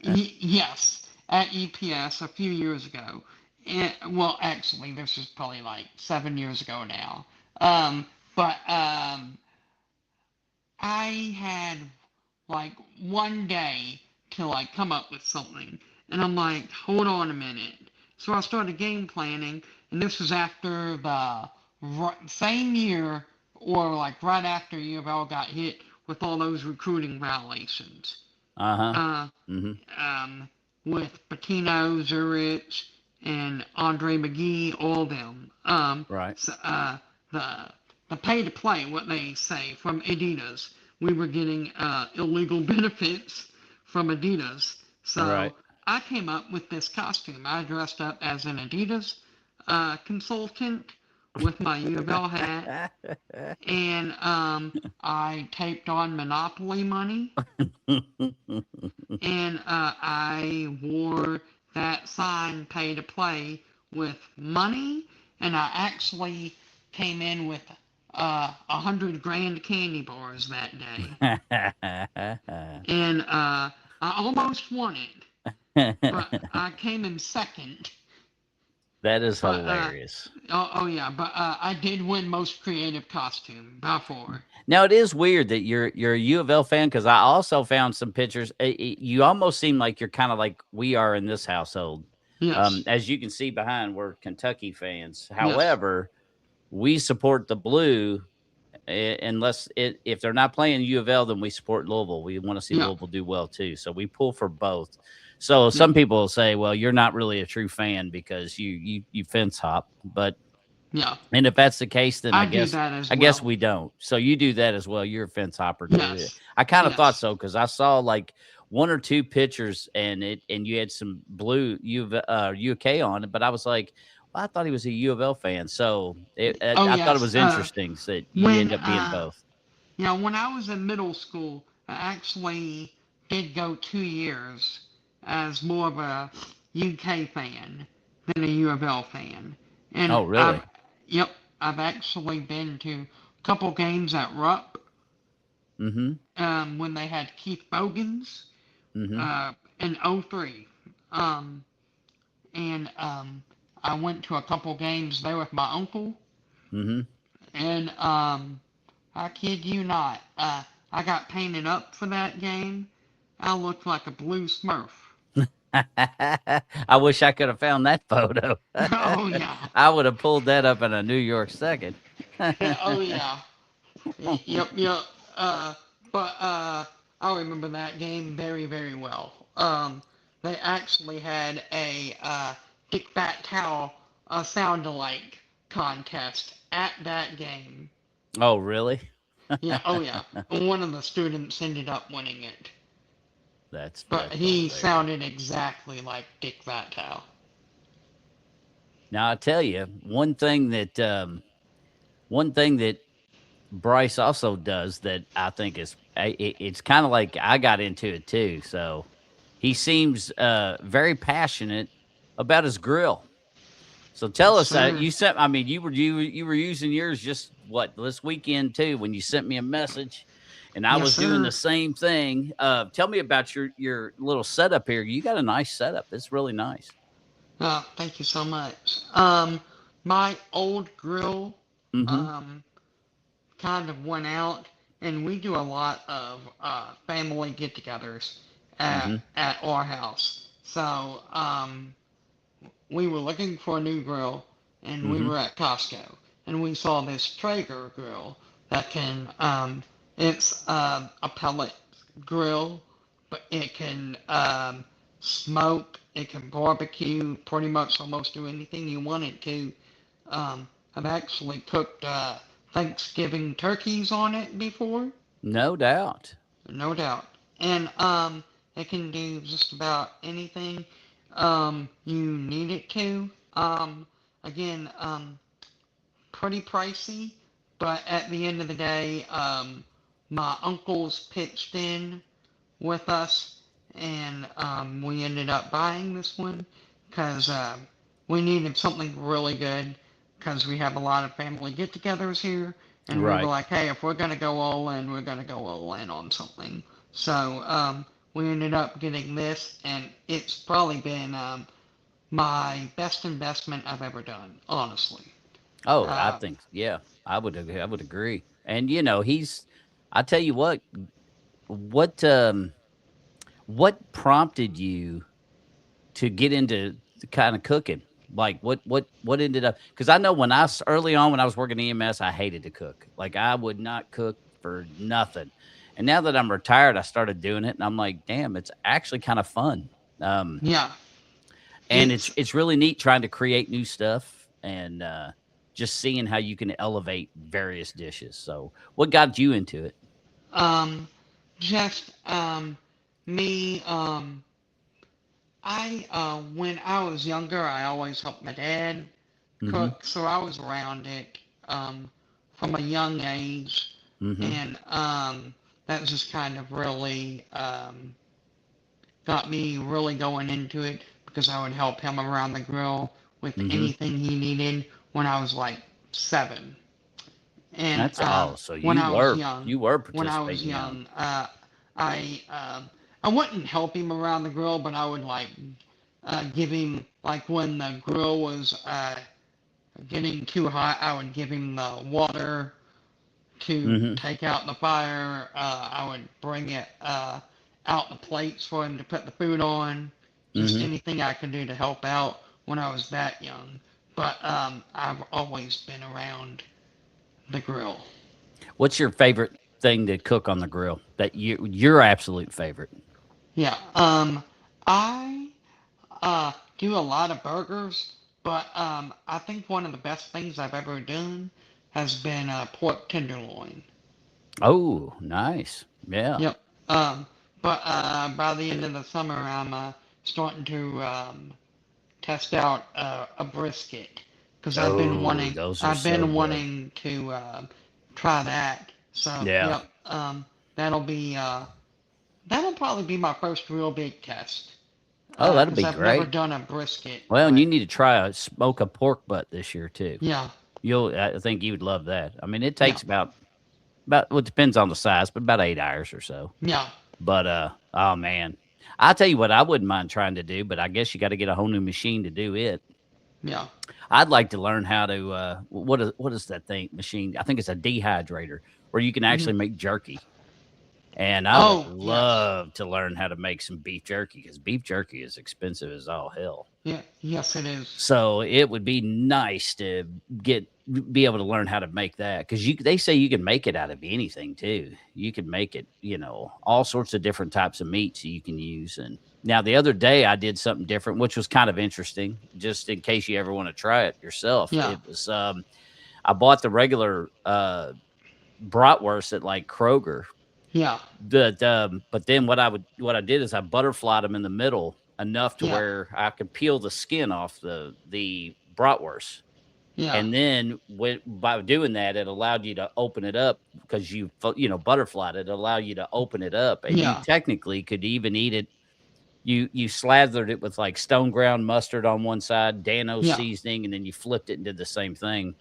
yes, at EPS a few years ago. And, well, actually, this is probably like 7 years ago now. But I had like one day to like come up with something, and I'm like, hold on a minute. So I started game planning, and this was after the same year, or like right after U of L got hit with all those recruiting violations. Uh-huh. Uh, Mm-hmm. um, with Patino, Zurich, and Andre McGee, all them. Right. So, the the pay to play, what they say from Adidas, we were getting illegal benefits from Adidas. All right. So I came up with this costume. I dressed up as an Adidas consultant with my U of L hat, and I taped on Monopoly money, and I wore that sign pay to play with money, and I actually came in with 100 grand candy bars that day, and I almost won it, but I came in second. That is But hilarious. oh yeah, but I did win most creative costume by far. Now it is weird that you're a U of L fan because I also found some pictures. You almost seem like you're kind of like we are in this household. Yes, As you can see behind, we're Kentucky fans. yes, However, we support the blue if they're not playing U of L, then we support Louisville. We want to see yep, Louisville do well too. So we pull for both. So yep, some people will say, well, you're not really a true fan because you fence hop. But yeah. and if that's the case, then I do that as I guess well. we don't. So you do that as well. You're a fence hopper too. Yes, I kind of thought yes, so because I saw like one or two pictures and you had some blue UK on it, but I was like, well, I thought he was a U of L fan. So oh I thought it yes. was interesting that you When end up being both. when I was in middle school, I actually did go 2 years as more of a UK fan than a U of L fan, and Oh, really? yep, I've actually been to a couple games at Rupp, Mm-hmm. when they had Keith Bogans, Mm-hmm. uh, in '03, um, and I went to a couple games there with my uncle, Mm-hmm. and I kid you not. I got painted up for that game. I looked like a blue Smurf. I wish I could have found that photo. Oh yeah. I would have pulled that up in a New York second. Oh yeah. Yep, yep. Uh, but I remember that game very, very well. They actually had a Dick Bat Towel sound alike contest at that game. Oh, really? Yeah, oh yeah. One of the students ended up winning it. But That's he hilarious. sounded exactly like Dick Vitale. Now I tell you one thing that Bryce also does that I think is it's kind of like I got into it too. So he seems very passionate about his grill. So tell Yes, us that sir. you sent. I mean, you were using yours just what this weekend too when you sent me a message, and I Yes, was doing the sir. same thing. Tell me about your little setup here. You got a nice setup. It's really nice. Thank you so much. My old grill, Mm-hmm. um, kind of went out, and we do a lot of family get-togethers Mm-hmm. at our house. So, we were looking for a new grill, and we Mm-hmm. were at Costco. and we saw this Traeger grill that can, it's a pellet grill, but it can smoke, it can barbecue, pretty much almost do anything you want it to. I've actually cooked Thanksgiving turkeys on it before, No doubt. no doubt. And it can do just about anything you need it to. Again, pretty pricey, but at the end of the day, my uncles pitched in with us, and we ended up buying this one because we needed something really good because we have a lot of family get-togethers here, and we were Right. like, hey, if we're gonna go all in, we're gonna go all in on something. So we ended up getting this, and it's probably been my best investment I've ever done, honestly. Oh, I Uh, think, yeah, I would agree. And you know, I tell you what what prompted you to get into the kind of cooking? Like what ended up, because I know early on when I was working EMS, I hated to cook. Like I would not cook for nothing. And now that I'm retired, I started doing it and I'm like, damn, it's actually kind of fun. Um, yeah, and it's it's really neat trying to create new stuff and just seeing how you can elevate various dishes. So what got you into it? um, just me. When I was younger, I always helped my dad Mm-hmm. cook, so I was around it from a young age, Mm-hmm. and that was just kind of really got me really going into it because I would help him around the grill with Mm-hmm. anything he needed when I was like 7. And That's all. So when I was you were when I was participating young. young, I wouldn't help him around the grill, but I would like give him like when the grill was getting too hot, I would give him the water to Mm-hmm. take out the fire. I would bring it out the plates for him to put the food on. Just Mm-hmm. anything I could do to help out when I was that young. But I've always been around the grill. What's your favorite thing to cook on the grill? That your absolute favorite? Yeah. I do a lot of burgers, but I think one of the best things I've ever done has been pork tenderloin. Oh, nice. Yeah. Yep. Um, but by the end of the summer, I'm starting to test out a brisket because Oh, those are I've so been good. wanting to try that. So Yeah. yep. That'll be that'll probably be my first real big test Oh, that'll because be I've never great. done a brisket. Well, and you But need to try smoke a pork butt this year too. yeah, I think you would love that. I mean, it yeah, takes about well, it depends on the size, but about 8 hours or so. yeah, But oh man, I'll tell you what I wouldn't mind trying to do, but I guess you got to get a whole new machine to do it. yeah. I'd like to learn how to what is that thing machine? I think it's a dehydrator where you can Hmm. actually make jerky. And I would Oh yes, love to learn how to make some beef jerky because beef jerky is expensive as all hell. yeah, yes it is. So it would be nice to get be able to learn how to make that because they say you can make it out of anything too. You can make it, all sorts of different types of meats you can use. And now the other day I did something different, which was kind of interesting, just in case you ever want to try it yourself. Yeah, It was I bought the regular bratwurst at like Kroger. yeah, But then what I did is I butterflied them in the middle enough to yeah, where I could peel the skin off the bratwurst. yeah, And then by doing that, it allowed you to open it up because butterflied it, allowed you to open it up, and you yeah, technically could even eat it. You slathered it with like stone ground mustard on one side, Dano yeah. seasoning, and then you flipped it and did the same thing.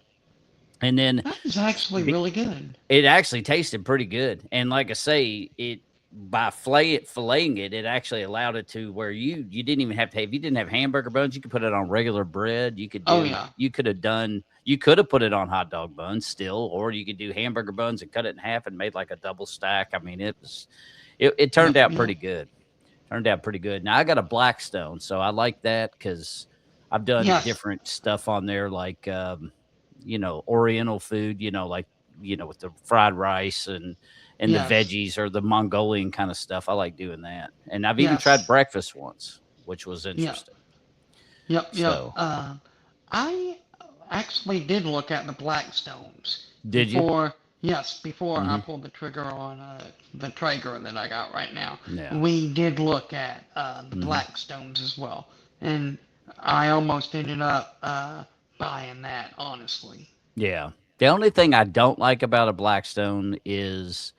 And then That is actually really good. it actually tasted pretty good, and like I say, it by filleting it, it actually allowed it to where you didn't even have to have if you didn't have hamburger buns, you could put it on regular bread. Oh yeah, You could have put it on hot dog buns still, or you could do hamburger buns and cut it in half and made like a double stack. I mean, it turned yep, out yep. pretty good. Turned out pretty good. Now I got a Blackstone, so I like that because I've done Yes, different stuff on there, like Oriental food, like with the fried rice and the Yes. veggies or the Mongolian kind of stuff. I like doing that, and I've even tried Yes. breakfast once, which was Yep. interesting. Yep. Yep. So, I actually did look at the Blackstones did you? before. Yes, before I Hmm. pulled the trigger on the Traeger that I got right now. Yeah. We did look at the Hmm. Blackstones as well, and I almost ended up buying that. Honestly. Yeah. The only thing I don't like about a Blackstone is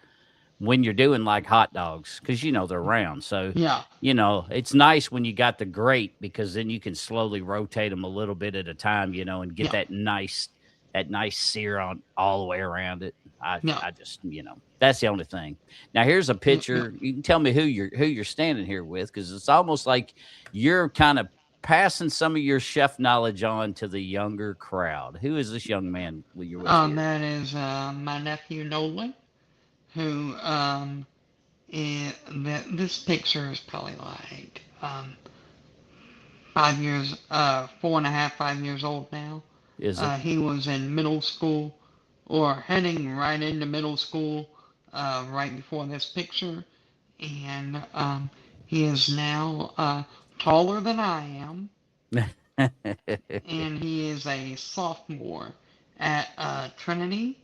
when you're doing like hot dogs, because they're round. So, Yeah. it's nice when you got the grate because then you can slowly rotate them a little bit at a time, and get Yeah. that nice sear on all the way around it. I Yeah. I just that's the only thing. Now here's a Yep. Yep. picture. You can tell me who you're standing here with, because it's almost like you're kind of passing some of your chef knowledge on to the younger crowd. Who is this young man you're with here? That is my nephew Nolan, who this picture is probably like 5 years, 4.5, 5 years old now. Is it? He was in middle school or heading right into middle school right before this picture, and he is now taller than I am, and he is a sophomore at Trinity,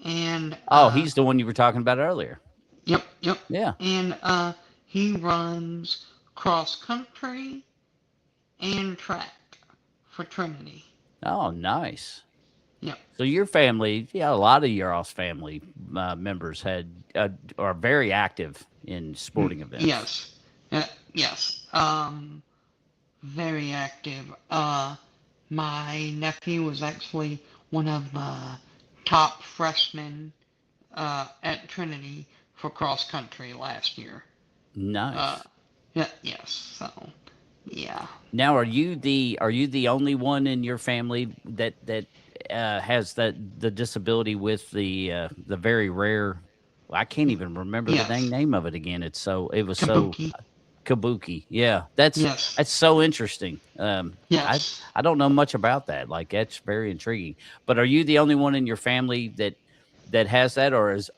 and Oh, he's the one you were talking about earlier. yep, yep, Yeah. and he runs cross country and track for Trinity. Oh, nice. Yep. So your family, yeah, a lot of your all's family members are very active in sporting events. Yes. Yes. Very active. My nephew was actually one of the top freshmen at Trinity for cross country last year. Uh, Nice. yeah. Yes. So, yeah. Now, are you the only one in your family that has the disability with the very rare? Well, I can't even remember the dang Yes. name of it again. It was so Kabuki. kabuki. Yeah, that's Yes. that's so interesting. I Yes. I don't know much about that. Like, that's very intriguing. But are you the only one in your family that has that, or is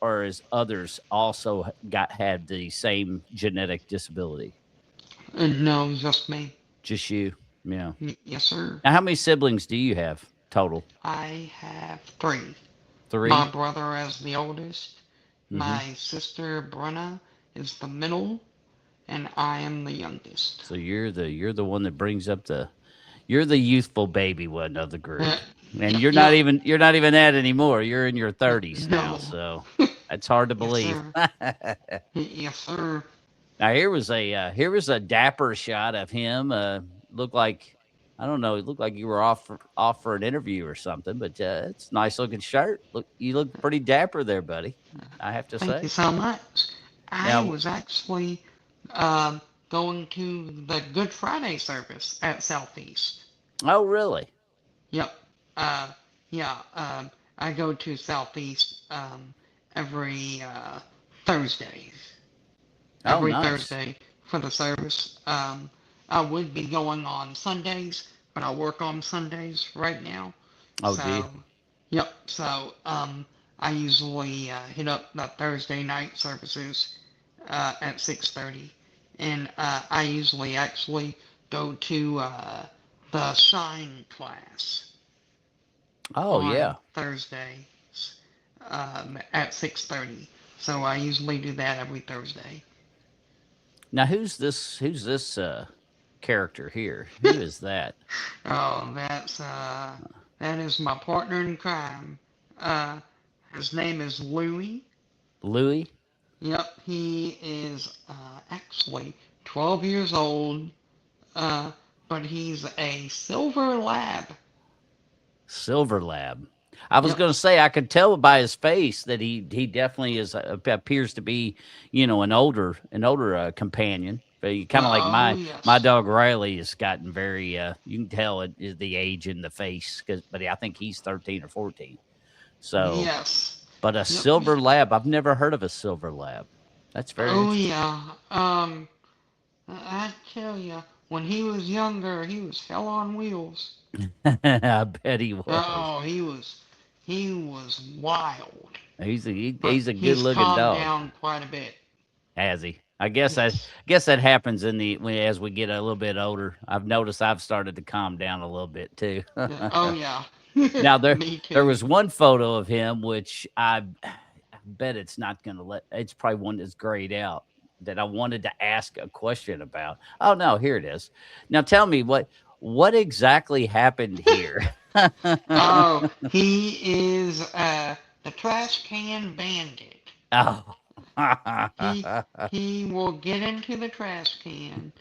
others also had the same genetic disability? No, just me. Just you? Yeah. Yes, sir. Now, how many siblings do you have total? I have three. My Three. brother is the oldest. Mm-hmm. My sister Brenna is the middle, and I am the youngest. So you're the one that brings up you're the youthful baby one of the group, and Yep, yep. you're not even that anymore. You're in your 30s now, No. so that's hard to Yes, believe. sir. Yes, sir. Now here was a dapper shot of him. Looked like, I don't know. It looked like you were off for an interview or something. But it's a nice looking shirt. You look pretty dapper there, buddy. I have to Thank you say. so much. I Now, was actually um, going to the Good Friday service at Southeast. oh really? Yep. Uh, yeah. I go to Southeast every Thursdays. Oh, Every nice. Thursday for the service. I would be going on Sundays, but I work on Sundays right now. Oh, do you? So, yep. So, I usually hit up the Thursday night services at 6:30, and I usually actually go to the Shine class Oh, on yeah. Thursdays at 6:30. So I usually do that every Thursday. Now, who's this character here? Who is that? Oh, that is my partner in crime. Uh, his name is Louie. Louis? Yep, he is actually 12 years old, uh, but he's a silver lab. Silver Lab. I was Yep. going to say, I could tell by his face that he definitely appears to be, an older companion. Kind of like Oh my yes. dog Riley has gotten very. You can tell it is the age in the face, but I think he's 13 or 14. So, Yes. but a Yep. silver lab, I've never heard of a silver lab. That's very Oh interesting. yeah. I tell you, when he was younger, he was hell on wheels. I bet he was. Oh, he was wild. But He's a good he's looking calmed dog. down quite a bit. Has he? Yes. I guess that happens as we get a little bit older. I've noticed I've started to calm down a little bit too. Yeah. Oh yeah. Now Me there too. was one photo of him which I bet it's not gonna it's probably one that's grayed out that I wanted to ask a question about. Oh no, here it is. Now tell me what exactly happened here? Oh, he is the trash can bandit. Oh. He will get into the trash can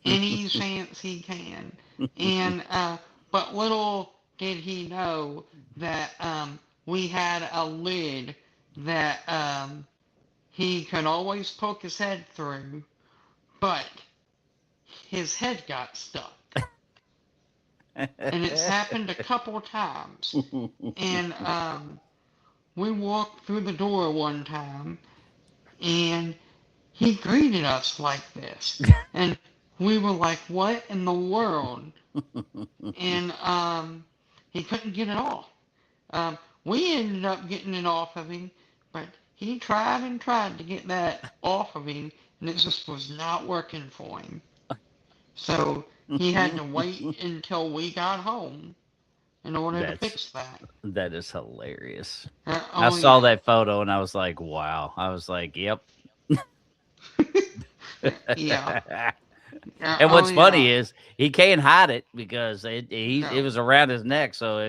any chance he can. And but little did he know that we had a lid that he could always poke his head through, but his head got stuck. And it's happened a couple times. And we walked through the door one time, and he greeted us like this. And we were like, what in the world? And he couldn't get it off. We ended up getting it off of him, but he tried and tried to get that off of him, and it just was not working for him. So he had to wait until we got home in order to That's fix that. that is hilarious. I Oh saw yeah. that photo and I was like, wow. I was like, yep. Yeah. And Oh what's funny yeah. is he can't hide it because it No. was around his neck, so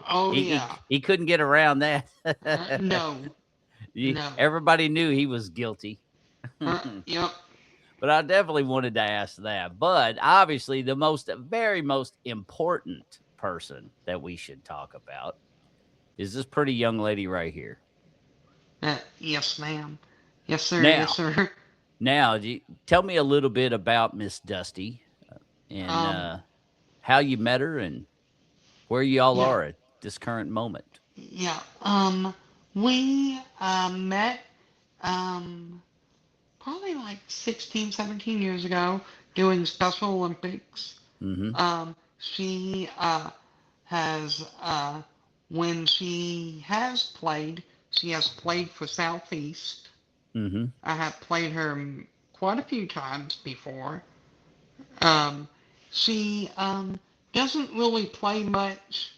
Oh yeah. he couldn't get around that. No. No. Everybody knew he was guilty. Yep. But I definitely wanted to ask that. But obviously, the very most important person that we should talk about is this pretty young lady right here. Yes, ma'am. Yes, sir. Yes, Now, sir. tell me a little bit about Miss Dusty and Um. how you met her and where you all Yeah. are at this current moment. Yeah. We met um probably like 16, 17 years ago doing Special Olympics. Mm-hmm. She has when she has played for Southeast. Mm-hmm. I have played her quite a few times before. Um, she doesn't really play much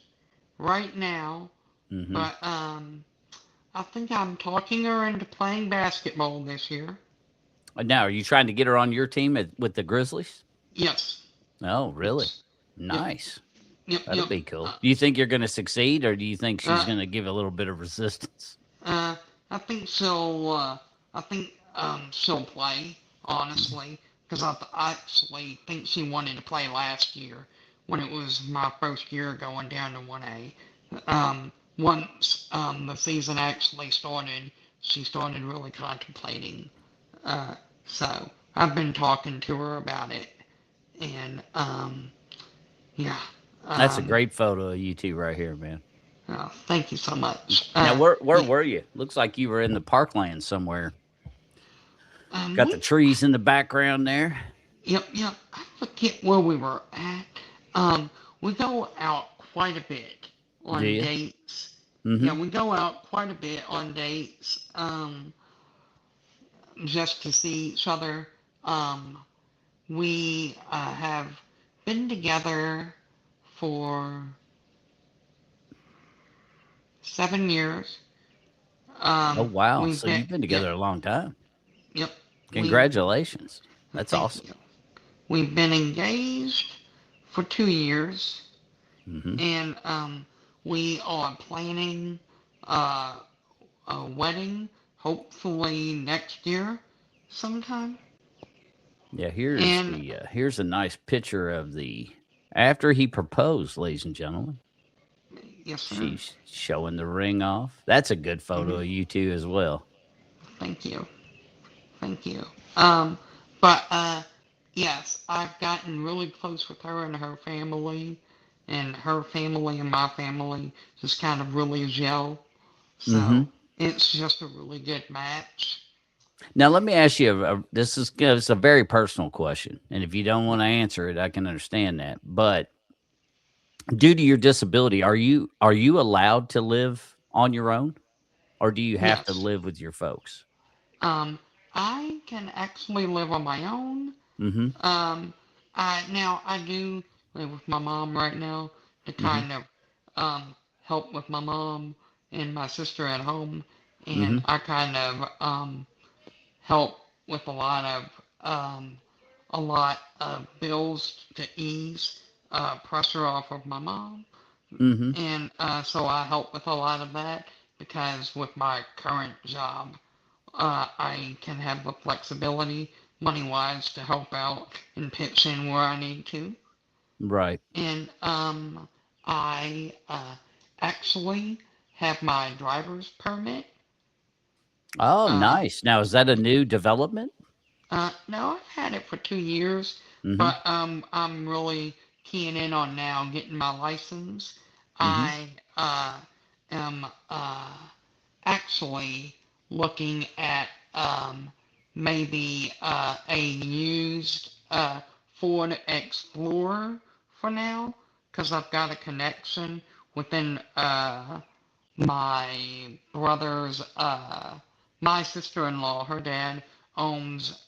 right now, Mm-hmm. but I think I'm talking her into playing basketball this year. Now, are you trying to get her on your team with the Grizzlies? Yes, Oh, really? yes, yep, Nice. yep, That'll yep. be cool. Uh, Do you think you're going to succeed, or do you think she's uh, going to give a little bit of resistance? uh, I think she'll. I think she'll play honestly because I actually think she wanted to play last year when it was my first year going down to 1A. Once the season actually started, she started really contemplating. Uh, so I've been talking to her about it, and yeah. That's a Um, great photo of you two right here, man. Thank you so much. Now, where Yeah, were you? Looks like you were in the parkland somewhere. Got the we trees in the background there. Yep, yep. I forget where we were at. Um, we go out quite a bit Do on you? dates. Yeah, Mm-hmm. we go out quite a bit on dates, just to see each other. Um, we have been together for 7 years. Oh wow! We've So been, you've been yep, together a long time. yep. We Congratulations. That's Thank awesome. you. We've been engaged for 2 years. Mm-hmm. And we are planning uh, a wedding, hopefully next year sometime. Yeah. And Here's a nice picture of the after he proposed, ladies and gentlemen. yes, sir. She's showing the ring off. That's a good photo Hmm. of you two as well. Thank you, thank you. Um, but yes, I've gotten really close with her and her family and my family just kind of really gel. Mm-hmm. So it's just a really good match. Now, let me ask you. This is it's a very personal question, and if you don't want to answer it, I can understand that. But due to your disability, are you allowed to live on your own, or do you have to Yes. live with your folks? Um, I can actually live on my own. Mm-hmm. Um, I do live with my mom right now to Mm-hmm. kind of help with my mom and my sister at home, Mm-hmm. and I kind of help with a lot of bills to ease pressure off of my mom, Mm-hmm. and so I help with a lot of that because with my current job, I can have the flexibility money wise to help out and pitch in where I need to. Right. And I actually have my driver's permit. Oh, Um, nice. Now, is that a new development? no, I've had it for 2 years, Mm-hmm. but I'm really keying in on now getting my license. Mm-hmm. I am actually looking at maybe a used Ford Explorer for now, because I've got a connection within my brother's, my sister-in-law, her dad owns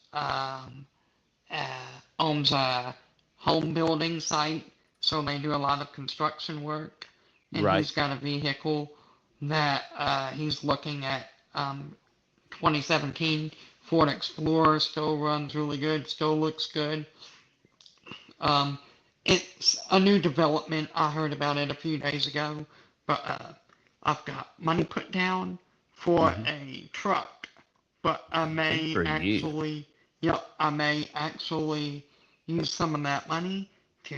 owns a home building site, so they do a lot of construction work, and Right. he's got a vehicle that he's looking at. 2017 Ford Explorer still runs really good, still looks good. Um, it's a new development. I heard about it a few days ago, but I've got money put down for Mm-hmm. a truck, but I Good may for you. actually, yep, I may actually use some of that money to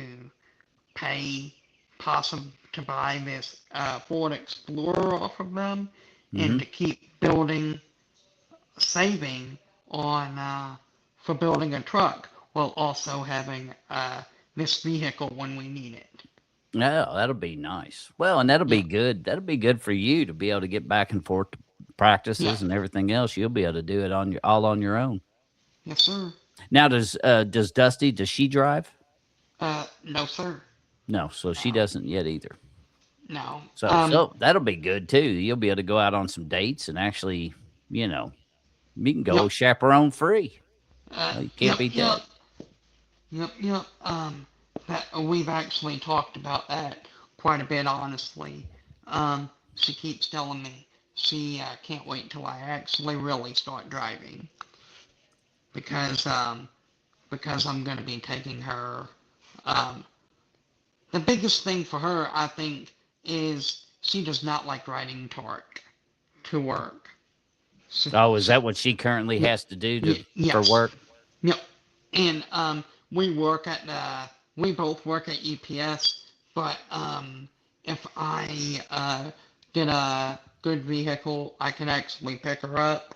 pay possible to buy this Ford Explorer off of them, and Mm-hmm. to keep building saving on for building a truck while also having this vehicle when we need it. Yeah, that'll be nice. Well, and that'll be Yeah, good. That'll be good for you to be able to get back and forth to yeah, practices and everything else. You'll be able to do it on your own. yes, sir. Now, does Dusty does she drive? No, sir. No, so she Um, doesn't yet either. no. So that'll be good too. You'll be able to go out on some dates and actually, you know, you can go Yep. chaperone free. You can't Yep. beat Yep. that. Yep. Yep. That we've actually talked about that quite a bit, honestly. She keeps telling me she can't wait till I actually really start driving because I'm going to be taking her. Um, the biggest thing for her, I think, is she does not like riding to work. So, Oh, is so that what she currently yep, has to do to for yes, work? yep. And we work at we both work at UPS, but if I get a good vehicle, I can actually pick her up.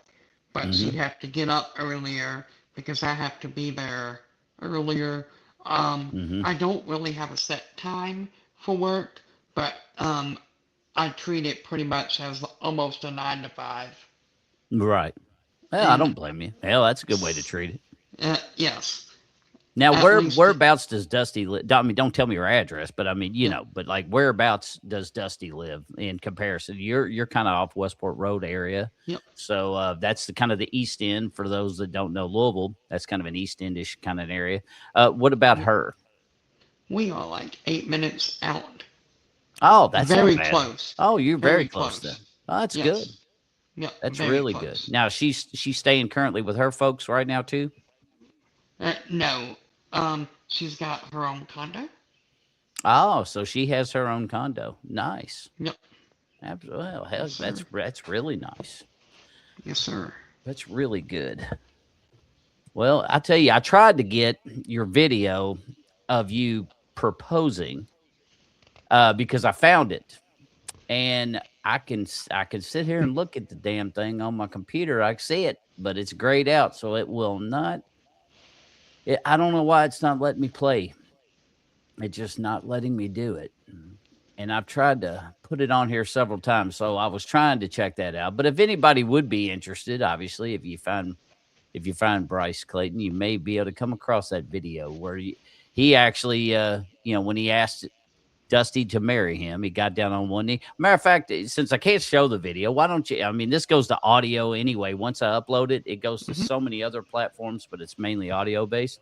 But Mm-hmm. she'd have to get up earlier because I have to be there earlier. Mm-hmm. I don't really have a set time for work, but I treat it pretty much as almost a 9 to 5. Right. Well, I And don't blame you. Hell, that's a good way to treat it. yes, Now, at least whereabouts does Dusty live? I mean, don't tell me your address, but I mean, yep, but like whereabouts does Dusty live in comparison? You're kind of off Westport Road area, yep. so that's the kind of the East End for those that don't know Louisville. That's kind of an East Endish kind of area. What about her? We are like 8 minutes out. Oh, that's not Very bad. close. Oh, you're very Very close close. then. Oh, that's good. Yes. Yep. That's Very really good. close. Now she's staying currently with her folks right now too. No. She's got her own condo. Oh, so she has her own condo. Nice. Yep. Absolutely. Well, Yes, hell, sir. that's really nice. Yes, sir. That's really good. Well, I tell you, I tried to get your video of you proposing because I found it, and I can sit here and look at the damn thing on my computer. I see it, but it's grayed out, so it will not. I don't know why it's not letting me play. It's just not letting me do it. And I've tried to put it on here several times, so I was trying to check that out. But if anybody would be interested, obviously, if you find if you find Bryce Clayton, you may be able to come across that video where he actually, when he asked Dusty to marry him, he got down on one knee. Matter of fact, since I can't show the video, why don't you? I mean, this goes to audio anyway. Once I upload it, it goes to Mhm. so many other platforms, but it's mainly audio based.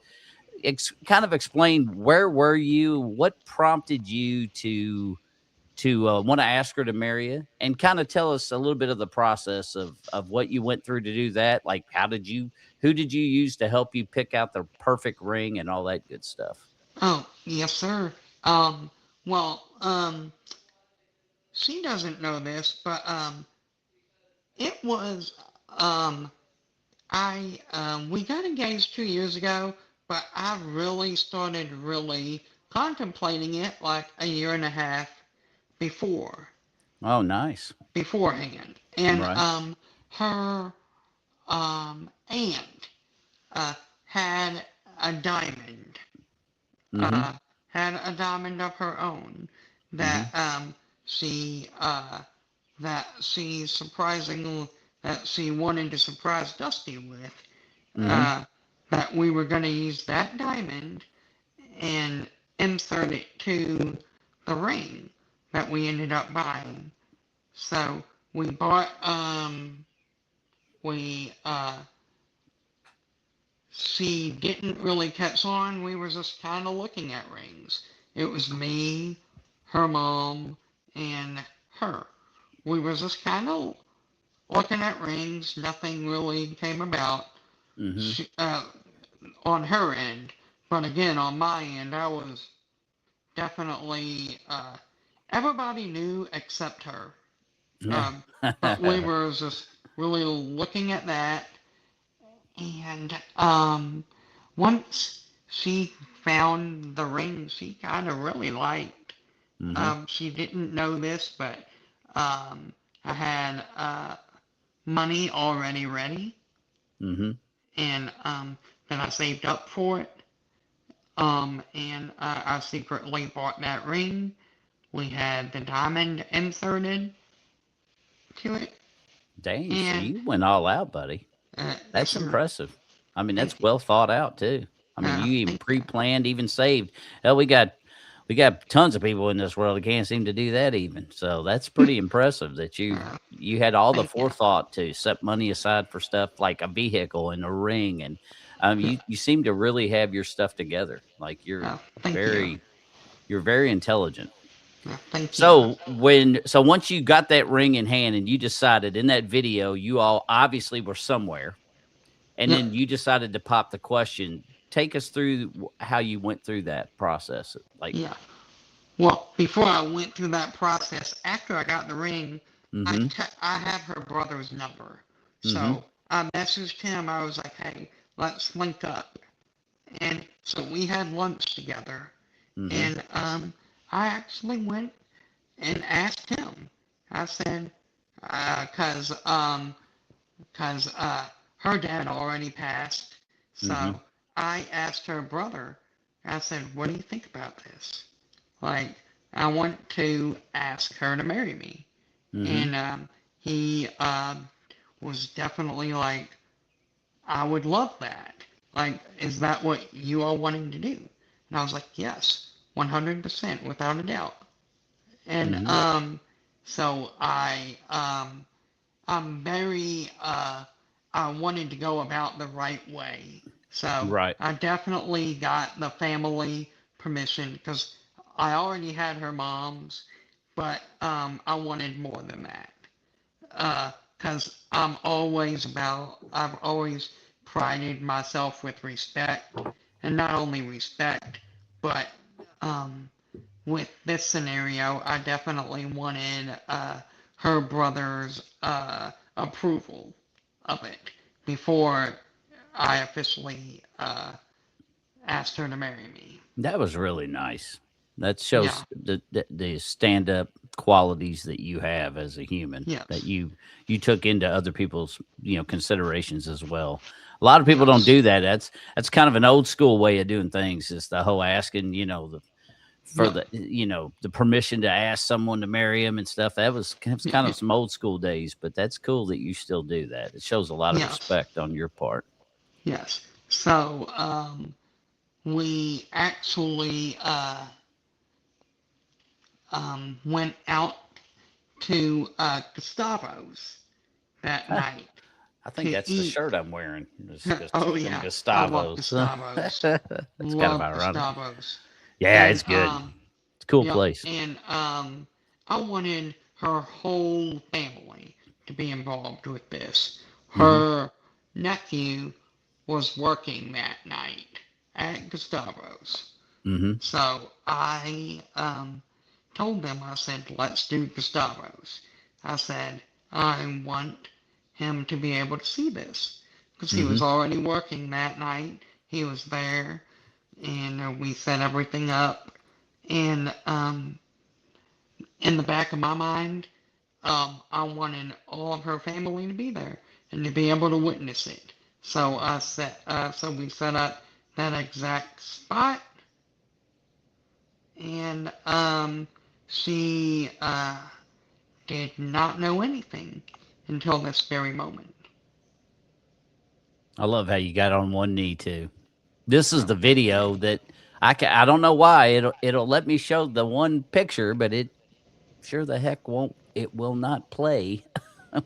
Kind of explain, where were you? What prompted you to want to ask her to marry you, and kind of tell us a little bit of the process of what you went through to do that. Like, who did you use to help you pick out the perfect ring and all that good stuff? Oh, yes, sir. Um, well, she doesn't know this, but it was um, we got engaged 2 years ago, but I really started really contemplating it like a year and a half before Oh, nice. beforehand, and Right. her aunt had a diamond, Mm-hmm. uh, had a diamond of her own that Mm-hmm. she that she surprisingly that she wanted to surprise Dusty with. Mm-hmm. Uh, that we were going to use that diamond and insert it to the ring that we ended up buying. So we bought we she didn't really catch on. We were just kind of looking at rings. It was me, her mom, and her. We were just kind of looking at rings. Nothing really came about Mm-hmm. she, on her end. But again, on my end, I was definitely, everybody knew except her. Yeah. Um, but we were just really looking at that. And once she found the ring she kind of really liked, Mm-hmm. she didn't know this, but I had money already ready, Mm-hmm. and then I saved up for it. And I secretly bought that ring. We had the diamond inserted to it, Dang, so and you went all out, buddy. yes, That's sir. impressive. I mean, that's Thank you. well thought out too. I mean, you even Thank you. pre-planned, even saved. Hell, we got tons of people in this world that can't seem to do that even. So that's pretty impressive that Uh, you had all the Thank you. forethought to set money aside for stuff like a vehicle and a ring, and you seem to really have your stuff together. Like Thank you. very you're very intelligent. Thank you. So once you got that ring in hand and you decided in that video, you all obviously were somewhere, and Yep. then you decided to pop the question. Take us through how you went through that process. Like, Yeah. Well, before I went through that process, after I got the ring, mm-hmm, I have her brother's number. mm-hmm, So I messaged him. I was like, hey, let's link up. And so we had lunch together. mm-hmm, And I actually went and asked him. I said, cause her dad already passed. mm-hmm, So I asked her brother. I said, what do you think about this? Like, I want to ask her to marry me. mm-hmm, And he was definitely like, I would love that. Like, is that what you are wanting to do? And I was like, yes, 100%, without a doubt. And mm-hmm. so I'm very, I wanted to go about the right way. So Right. I definitely got the family permission because I already had her mom's, but I wanted more than that. Because I've always prided myself with respect, and not only respect, but um, with this scenario, I definitely wanted her brother's approval of it before I officially asked her to marry me. That was really nice. That Yeah. shows the stand up qualities that you have as a human, that Yes. you took into other people's considerations as well. A lot of people don't Yes. do that. That's kind of an old school way of doing things. Is the whole asking, for Yep. the permission to ask someone to marry him and stuff. That was kind of some old school days, but that's cool that you still do that. It shows a lot of Yes. respect on your part. Yes. So, we actually went out to Gustavo's that Huh, night I think to that's the eat. shirt I'm wearing. It's Oh from yeah, I love Gustavo's. Gustavo's. That's kind of Love ironic. Gustavo's. Yeah, And it's good. It's a cool yep. place. And I wanted her whole family to be involved with this. Hmm. Her nephew was working that night at Gustavo's. Hmm. So I told them, I said, let's do Gustavo's. I said, I want him to be able to see this. Because he Hmm. was already working that night. He was there, and we set everything up. And in the back of my mind, I wanted all of her family to be there and to be able to witness it. So we set up that exact spot, and she did not know anything until this very moment. I love how you got on one knee too. This is Oh, the thank you. video that I don't know why it'll let me show the one picture, but it sure the heck won't. It will not play,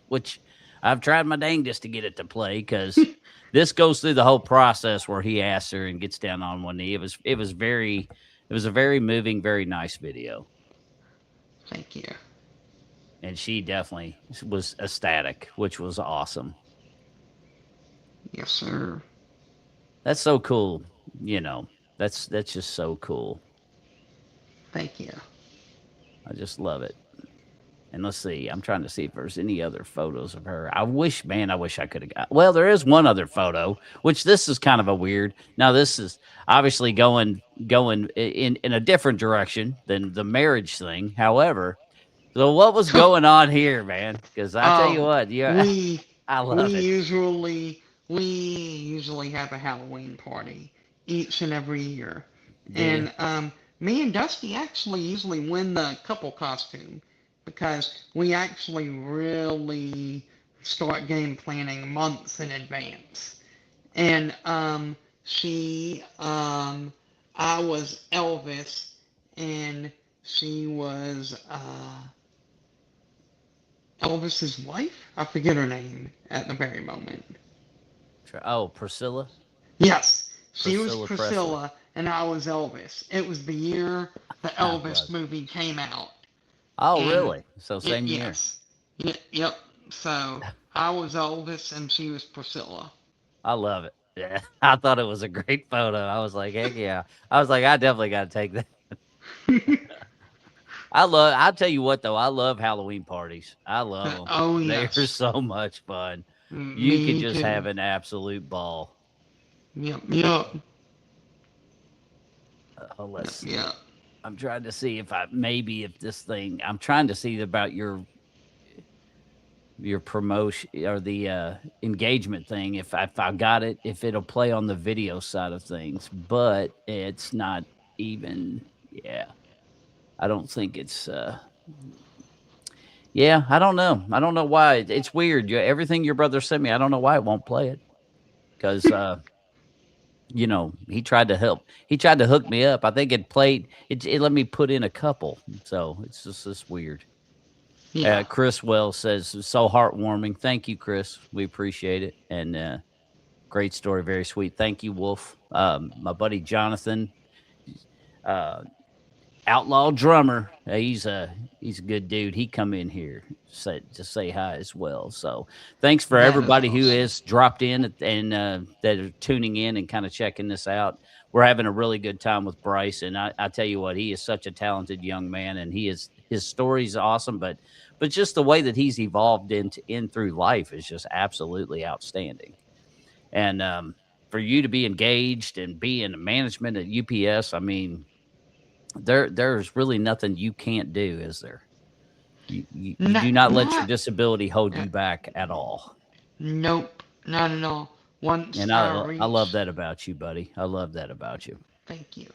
which I've tried my dangest to get it to play because this goes through the whole process where he asks her and gets down on one knee. It was a very moving, very nice video, Thank you. and she definitely was ecstatic, which was awesome. Yes, sir. That's so cool. You know, that's just so cool. Thank you. I just love it. And let's see, I'm trying to see if there's any other photos of her. I wish, man, I wish I could have got. Well, there is one other photo, which this is kind of a weird. Now, this is obviously going in a different direction than the marriage thing. However, so what was going on here, man? Because I tell you Oh, what, yeah, we I we love it. usually we usually have a Halloween party each and every year, Do you? and me and Dusty actually usually win the couple costume because we actually really start game planning months in advance. And she I was Elvis, and she was Elvis's wife? I forget her name at the very moment. Oh, Priscilla, Yes, she was Priscilla Presley. Priscilla and I was Elvis. It was the year the I Elvis love. movie came out. Oh, And really? So same year. yes. Yep. So I was Elvis and she was Priscilla. I love it. Yeah, I thought it was a great photo. I was like, heck yeah. I was like, I definitely got to take that. I'll tell you what though, I love Halloween parties. I love them. Oh, They are yes. so much fun. You could Me just have too. an absolute ball. Yep, yep, Let's yep, see. yep. I'm trying to see if I maybe if this thing. I'm trying to see about your promotion or the engagement thing. If I got it, if it'll play on the video side of things, but it's not even. Yeah, I don't think it's. Yeah, I don't know. I don't know why. It's weird. Everything your brother sent me, I don't know why it won't play it because he tried to help. He tried to hook me up. I think it played. It let me put in a couple. So it's just this weird. Yeah. Chris Wells says so heartwarming. Thank you, Chris. We appreciate it and great story. Very sweet. Thank you, Wolf. My buddy Jonathan. Uh, Outlaw drummer. He's a good dude. He come in here to say hi as well. So thanks for That is everybody who awesome. has dropped in and that are tuning in and kind of checking this out. We're having a really good time with Bryce, and I tell you what, he is such a talented young man, and his story's awesome, but just the way that he's evolved in through life is just absolutely outstanding. And for you to be engaged and be in management at UPS, I mean there's really nothing you can't do, is there? You do Not, not let your not, disability hold uh, you back at all. nope, not at all. Once And I I love reach, that about you, buddy. I love that about you. thank you.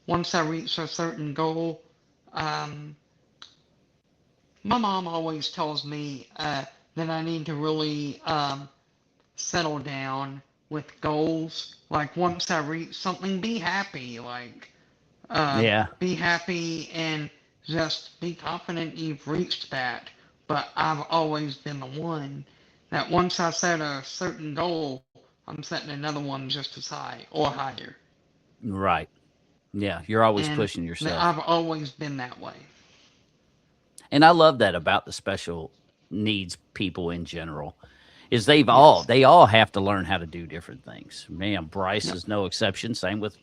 Once I reach a certain goal, um, my mom always tells me that I need to really settle down with goals. Like once I reach something, be happy. Like Yeah. be happy and just be confident you've reached that. But I've always been the one that once I set a certain goal, I'm setting another one just as high or higher. Right. Yeah. You're always And pushing yourself. I've always been that way. And I love that about the special needs people in general is Yes. they all have to learn how to do different things. Man, Bryce Yep. is no exception. Same with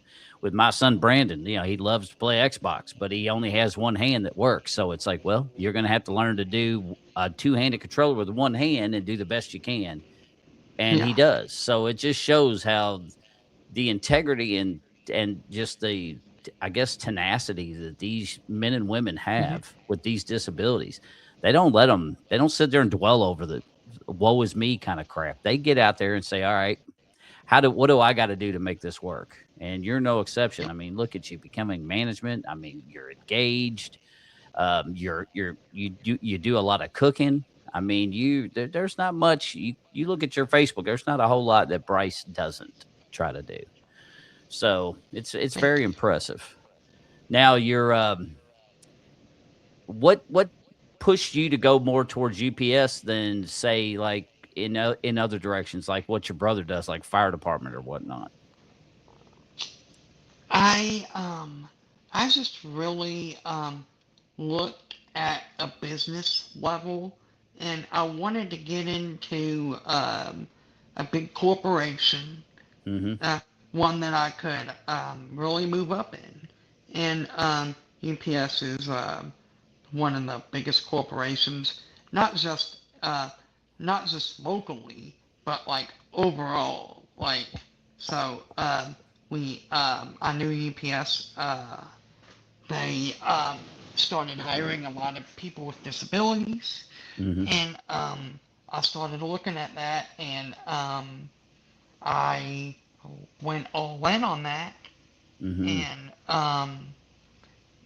my son Brandon. You know, he loves to play Xbox, but he only has one hand that works. So it's like, well, you're going to have to learn to do a two-handed controller with one hand and do the best you can. And he Yeah. does. So it just shows how the integrity and just the I guess tenacity that these men and women Hmm. have with these disabilities. They don't sit there and dwell over the woe is me kind of crap. They get out there and say, all right, what do I got to do to make this work? And you're no exception. Yep. I mean, look at you becoming management. I mean, you're engaged. You do a lot of cooking. I mean, there's not much. You look at your Facebook. There's not a whole lot that Bryce doesn't try to do. So it's Thank very you. impressive. Now you're what pushed you to go more towards UPS than say like in other directions, like what your brother does, like fire department or whatnot. I um I just really looked at a business level, and I wanted to get into a big corporation, Mm-hmm. uh, one that I could really move up in. And UPS is one of the biggest corporations, not just uh, not just locally, but like overall. Like so, we I knew UPS. They started hiring a lot of people with disabilities, Mm-hmm. and I started looking at that, and I went all in on that, Mm-hmm. and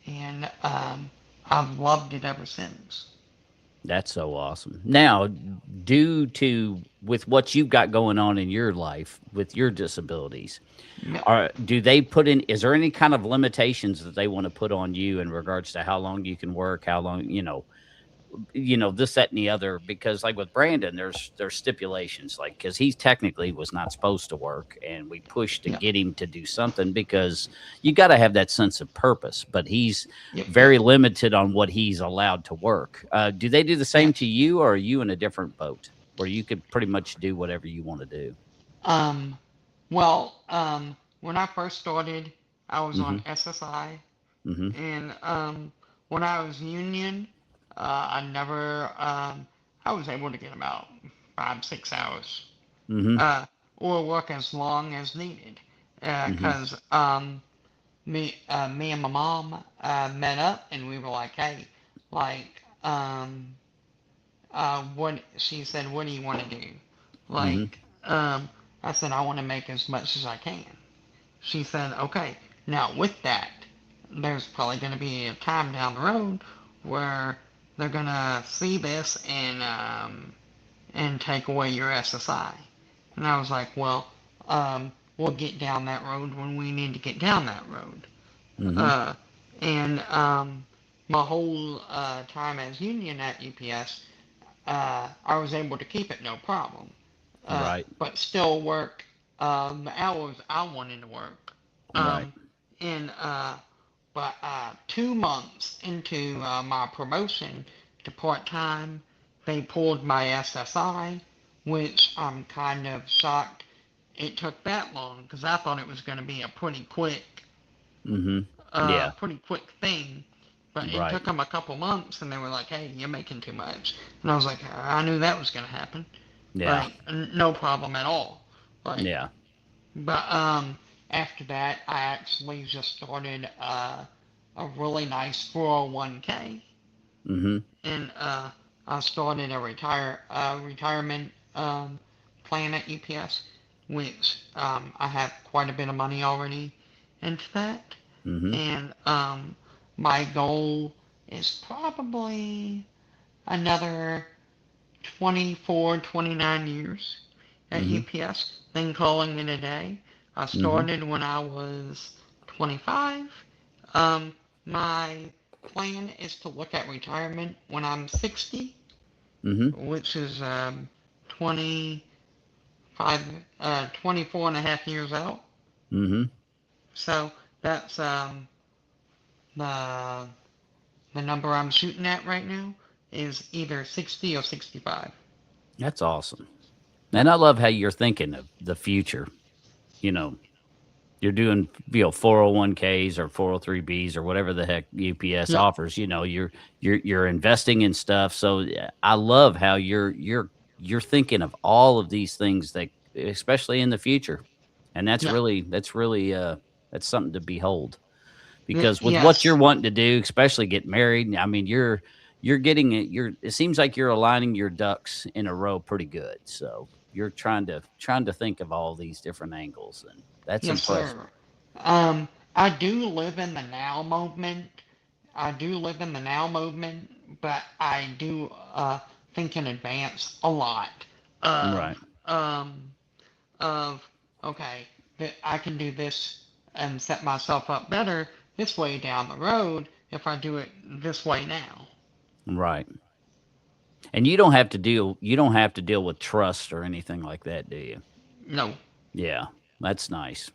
and I've loved it ever since. That's so awesome. Now, due to with what you've got going on in your life with your disabilities, Yep. are do they put in is there any kind of limitations that they want to put on you in regards to how long you can work, how long, this, that, and the other, because like with Brandon, there's stipulations, like because he technically was not supposed to work, and we pushed to Yep. get him to do something because you got to have that sense of purpose. But he's Yep. Yep. very limited on what he's allowed to work. Do they do the same to Yes. you, or are you in a different boat where you could pretty much do whatever you want to do? Um, well, when I first started, I was Mm-hmm. on SSI, Mm-hmm. and when I was union, I was able to get about 5, 6 hours, Mm-hmm. uh, or work as long as needed, Mm-hmm. because me and my mom met up, and we were like, hey, like, what she said, what do you want to do? Mm-hmm. Like, I said, I want to make as much as I can. She said, okay. Now, with that, there's probably going to be a time down the road where they're going to see this and take away your SSI. And I was like, well, we'll get down that road when we need to get down that road. Mm-hmm. Uh, and my whole time as union at UPS, I was able to keep it no problem, Right. but still work the hours I wanted to work. Right. Um, and but 2 months into my promotion to part time, they pulled my SSI, which I'm kind of shocked it took that long because I thought it was going to be a Mm-hmm. Yeah. pretty quick thing. But it Right. took them a couple months, and they were like, "Hey, you're making too much," and I was like, "I knew that was gonna happen, Yeah. like no problem at all." Like, Yeah. but after that, I actually just started a really nice 401k, Mm-hmm. and I started a retirement plan at UPS, which I have quite a bit of money already into that. Mm-hmm. And my goal is probably another 24, 29 years at Mm-hmm. UPS. than calling it a day. I Mm-hmm. started when I was 25. Um, my plan is to look at retirement when I'm 60, Mm-hmm. which is 25, 24 and a half years out. Mm-hmm. So that's the the number I'm shooting at right now is either 60 or 65. That's awesome. And I love how you're thinking of the future. You know, you're doing 401ks or 403bs or whatever the heck UPS Yep. offers. You're investing in stuff. So yeah, I love how you're thinking of all of these things that, especially in the future, and Yep. that's really that's something to behold. Because with what you're Yes. wanting to do, especially get married, I mean, you're getting it. It seems like you're aligning your ducks in a row pretty good. So you're trying to think of all these different angles, and that's Yes, impressive. sir. I do live in the now moment. I do live in the now movement, but I do think in advance a lot of Right. um, of okay that I can do this and set myself up better this way down the road if I do it this way now. Right. And you don't have to deal with trust or anything like that, do you? No. Yeah. That's nice.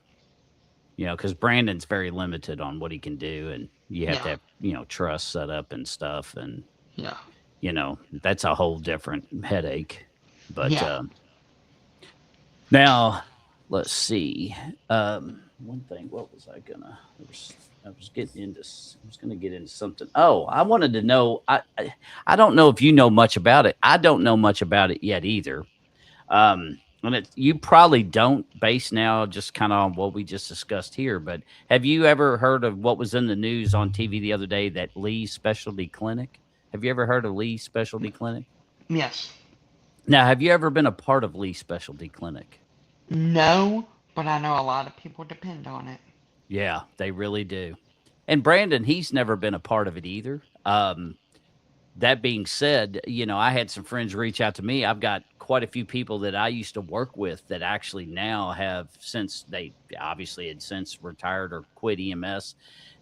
Because Brandon's very limited on what he can do, and you have to Yeah. have, trust set up and stuff. And, Yeah. that's a whole different headache. But Yeah. now let's see. One thing, what was I gonna? I was gonna get into something. Oh, I wanted to know. I don't know if you know much about it. I don't know much about it yet either. And you probably don't, based now just kind of on what we just discussed here. But have you ever heard of what was in the news on TV the other day, that Lee's Specialty Clinic? Have you ever heard of Lee's Specialty Clinic? Yes. Now, have you ever been a part of Lee's Specialty Clinic? No, but I know a lot of people depend on it. Yeah, they really do. And Brandon, he's never been a part of it either. That being said, I had some friends reach out to me. I've got quite a few people that I used to work with that actually now have, since they obviously had since retired or quit EMS,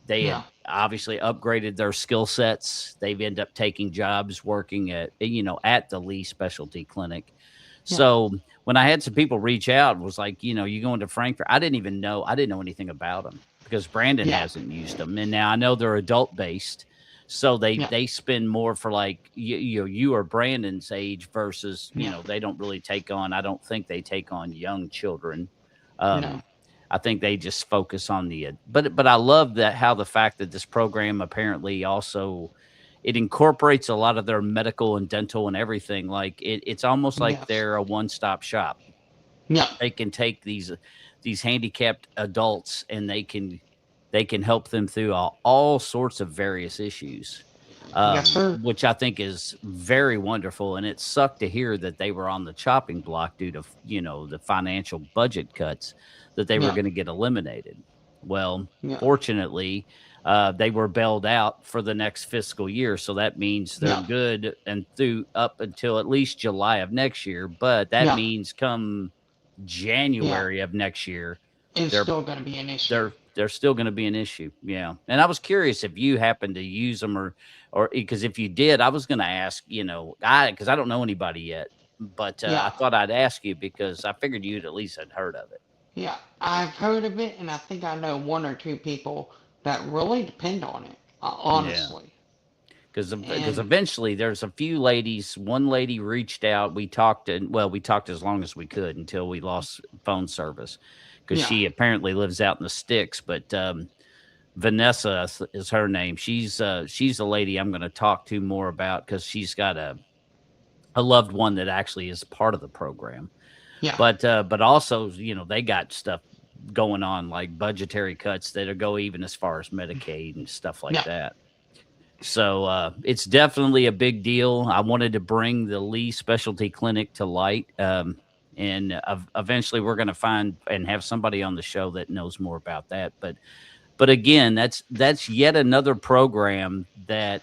they Yeah. had obviously upgraded their skill sets. They've ended up taking jobs working at the Lee Specialty Clinic. Yeah. So when I had some people reach out, was like, you going to Frankfurt? I didn't know anything about them because Brandon Yeah. hasn't used them. And now I know they're adult based. So they Yeah. they spend more for, like, you or Brandon's age versus, Yeah. they don't really take on. I don't think they take on young children. No. Um, I think they just focus on but I love that, how the fact that this program apparently also, it incorporates a lot of their medical and dental and everything. Like, it's almost like Yes. they're a one stop shop. Yeah. They can take these handicapped adults, and they can help them through all sorts of various issues, Yes, sir. which I think is very wonderful. And it sucked to hear that they were on the chopping block due to, the financial budget cuts, that they were Yeah. going to get eliminated. Well, Yeah. fortunately, they were bailed out for the next fiscal year, so that means they're Yeah. good and through up until at least July of next year. But that Yeah. means come Yeah. January of next year, It's they're still going to be an issue. they're still going to be an issue. Yeah. And I was curious if you happened to use them, or because if you did, I was going to ask, because I don't know anybody yet, but I Yeah. thought I'd ask you because I figured you'd at least had heard of it. Yeah. I've heard of it, and I think I know one or two people that really depend on it, Yeah. honestly. Because And eventually there's a few ladies. One lady reached out. We talked, and well, we talked as long as we could until we lost phone service, because yeah. she apparently lives out in the sticks. But Vanessa is her name. She's the lady I'm going to talk to more about, because she's got a loved one that actually is part of the program. Yeah. But also, they got stuff going on, like budgetary cuts that go even as far as Medicaid and stuff like Yeah. that. So it's definitely a big deal. I wanted to bring the Lee Specialty Clinic to light. And eventually we're going to find and have somebody on the show that knows more about that. But again, that's yet another program that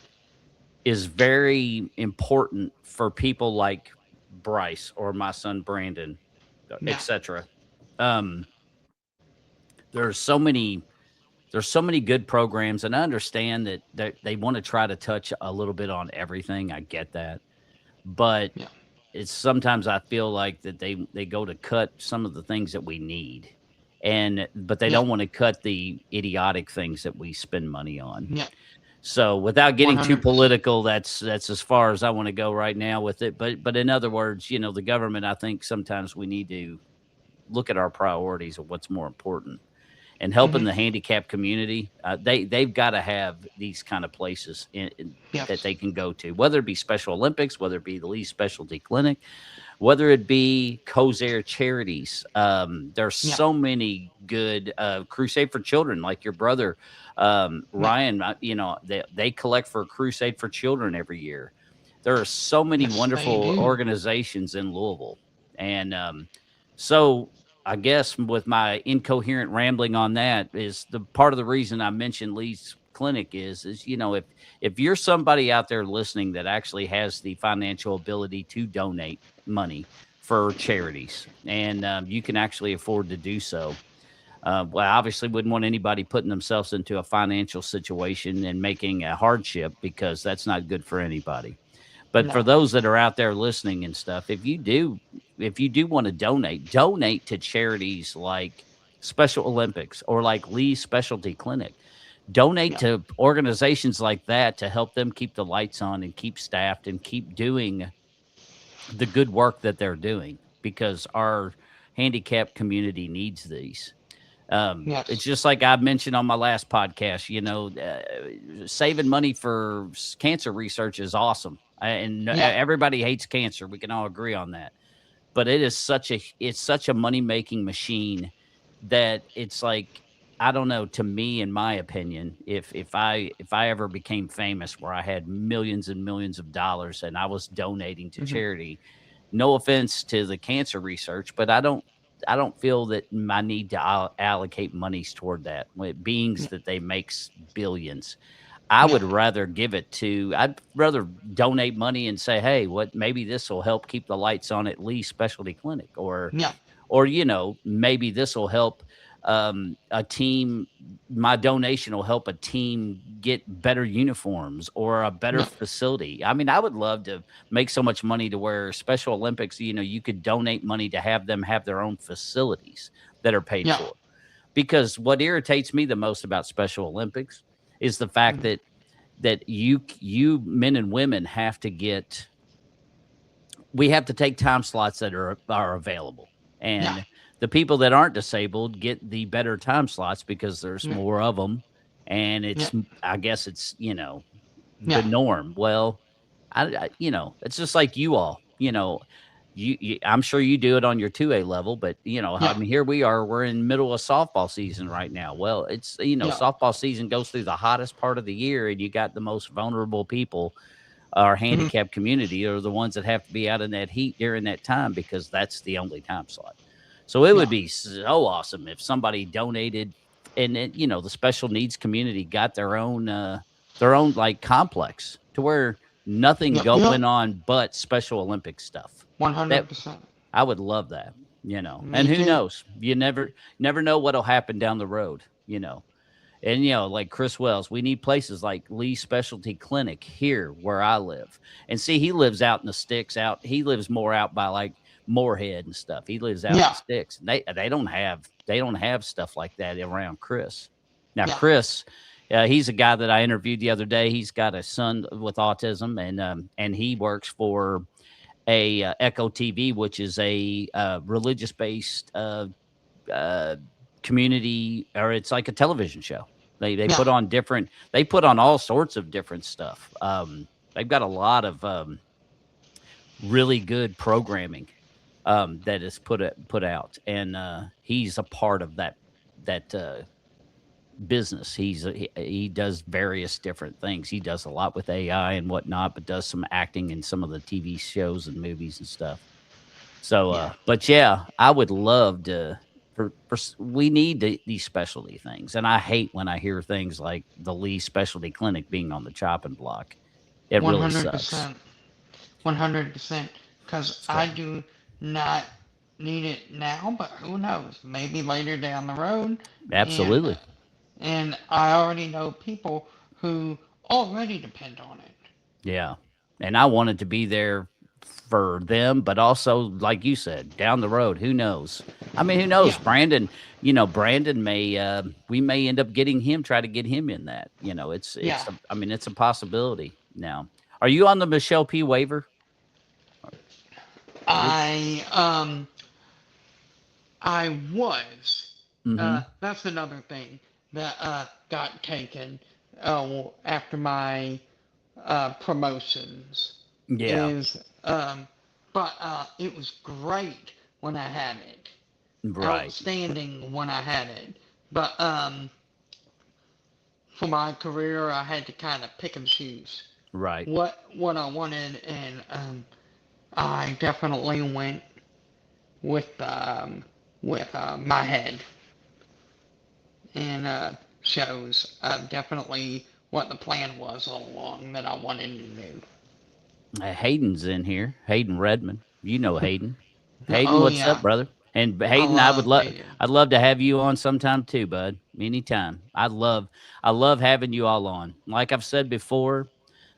is very important for people like Bryce or my son Brandon, Yeah. etc. Um, there's so many there's so many good programs, and I understand that they want to try to touch a little bit on everything. I get that, but Yeah. it's sometimes I feel like that they go to cut some of the things that we need, and but they Yeah. don't want to cut the idiotic things that we spend money on. Yeah. So without getting too 100%. political, that's as far as I want to go right now with it. But in other words, the government, I think sometimes we need to look at our priorities of what's more important and helping Hmm. the handicapped community. They've got to have these kind of places that Yes. they can go to, whether it be Special Olympics, whether it be the Lee Specialty Clinic, whether it be Cozair charities. There's Yeah. so many good Crusade for Children, like your brother Yeah. Ryan. They collect for Crusade for Children every year. There are so many Yes, they wonderful do. organizations in Louisville, and so I guess with my incoherent rambling on that is the part of the reason I mentioned Lee's clinic is if you're somebody out there listening that actually has the financial ability to donate money for charities, and you can actually afford to do so. Well, I obviously wouldn't want anybody putting themselves into a financial situation and making a hardship because that's not good for anybody. But for No. those that are out there listening and stuff, if you do want to donate to charities like Special Olympics or like Lee's Specialty Clinic. Donate Yeah. to organizations like that to help them keep the lights on and keep staffed and keep doing the good work that they're doing because our handicapped community needs these. It's Yes. just like I mentioned on my last podcast, saving money for cancer research is awesome. And Yeah. everybody hates cancer. We can all agree on that. But it's such a money making machine that it's like, I don't know, to me, in my opinion, if I ever became famous where I had millions and millions of dollars and I was donating to Hmm. charity, no offense to the cancer research, but I don't feel that I need to allocate monies toward that. With beings Yeah. that they makes billions, I Yeah. would rather give it to. I'd rather donate money and say, hey, what maybe this will help keep the lights on at Lee Specialty Clinic, Yeah. or maybe this will help a team. My donation will help a team get better uniforms or a better Yeah. facility. I mean, I would love to make so much money to where Special Olympics, you could donate money to have them have their own facilities that are paid Yeah. for. Because what irritates me the most about Special Olympics is the fact Hmm. that you men and women have to get we have to take time slots that are available. Yeah. And the people that aren't disabled get the better time slots because there's Yeah. more of them. And Yeah. I guess it's, the Yeah. norm. Well, it's just like you all, I'm sure you do it on your 2A level, but I Yeah. mean, here we are, we're in middle of softball season right now. Well, it's, Yeah. softball season goes through the hottest part of the year and you got the most vulnerable people. Our Hmm. handicapped community are the ones that have to be out in that heat during that time because that's the only time slot. So it would Yeah. be so awesome if somebody donated, and the special needs community got their own like complex to where nothing Yep. Yep. went on but Special Olympic stuff. That 100%. I would love that. And Me who too. knows? You never know what'll happen down the road. And like Chris Wells, we need places like Lee Specialty Clinic here where I live. And see, he lives out in the sticks. He lives more out by like Moorhead and stuff. He lives out in the Yeah. sticks. And they don't have stuff like that around Chris. Now, Yeah. Chris, he's a guy that I interviewed the other day. He's got a son with autism, and he works for a Echo TV, which is a religious based uh, community, or it's like a television show. They Yeah. put on all sorts of different stuff. They've got a lot of really good programming that is put out, and he's a part of that business. He does various different things. He does a lot with AI and whatnot, but does some acting in some of the TV shows and movies and stuff. So, Yeah. but yeah, I would love to. We need these specialty things, and I hate when I hear things like the Lee Specialty Clinic being on the chopping block. It really sucks. 100%. 100%. Because I So, do not need it now, but who knows? Maybe later down the road. And Absolutely. I already know people who already depend on it. Yeah. And I wanted to be there for them, but also, like you said, down the road, who knows? I mean, who knows? Yeah, Brandon, Brandon may, we may end up getting him, try to get him in that. yeah. I mean, it's a possibility now. Are you on the Michelle P waiver? You're, I I was. mm-hmm. That's another thing that got taken after my promotions Yeah. is but it was great when I had it. Right. Outstanding when I had it. But for my career, I had to kind of pick and choose Right. what I wanted, and I definitely went with my head, and shows definitely what the plan was all along that I wanted to do. Hayden's in here. Hayden Redmond. You know Hayden. Hayden, Oh what's up, yeah, brother? And I Hayden, love Hayden. I'd love to have you on sometime too, bud. Anytime. I love having you all on. Like I've said before,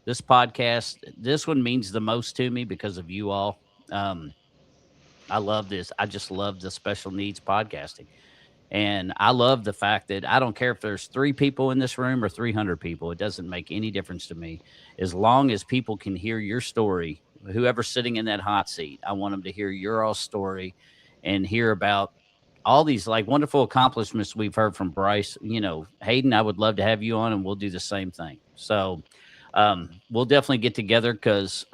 this podcast, this one means the most to me because of you all. Um, I love this. I just love the special needs podcasting. And I love the fact that I don't care if there's 3 people in this room or 300 people. It doesn't make any difference to me. As long as people can hear your story, whoever's sitting in that hot seat, I want them to hear your all story and hear about all these like wonderful accomplishments we've heard from Bryce. Hayden, I would love to have you on and we'll do the same thing. So we'll definitely get together because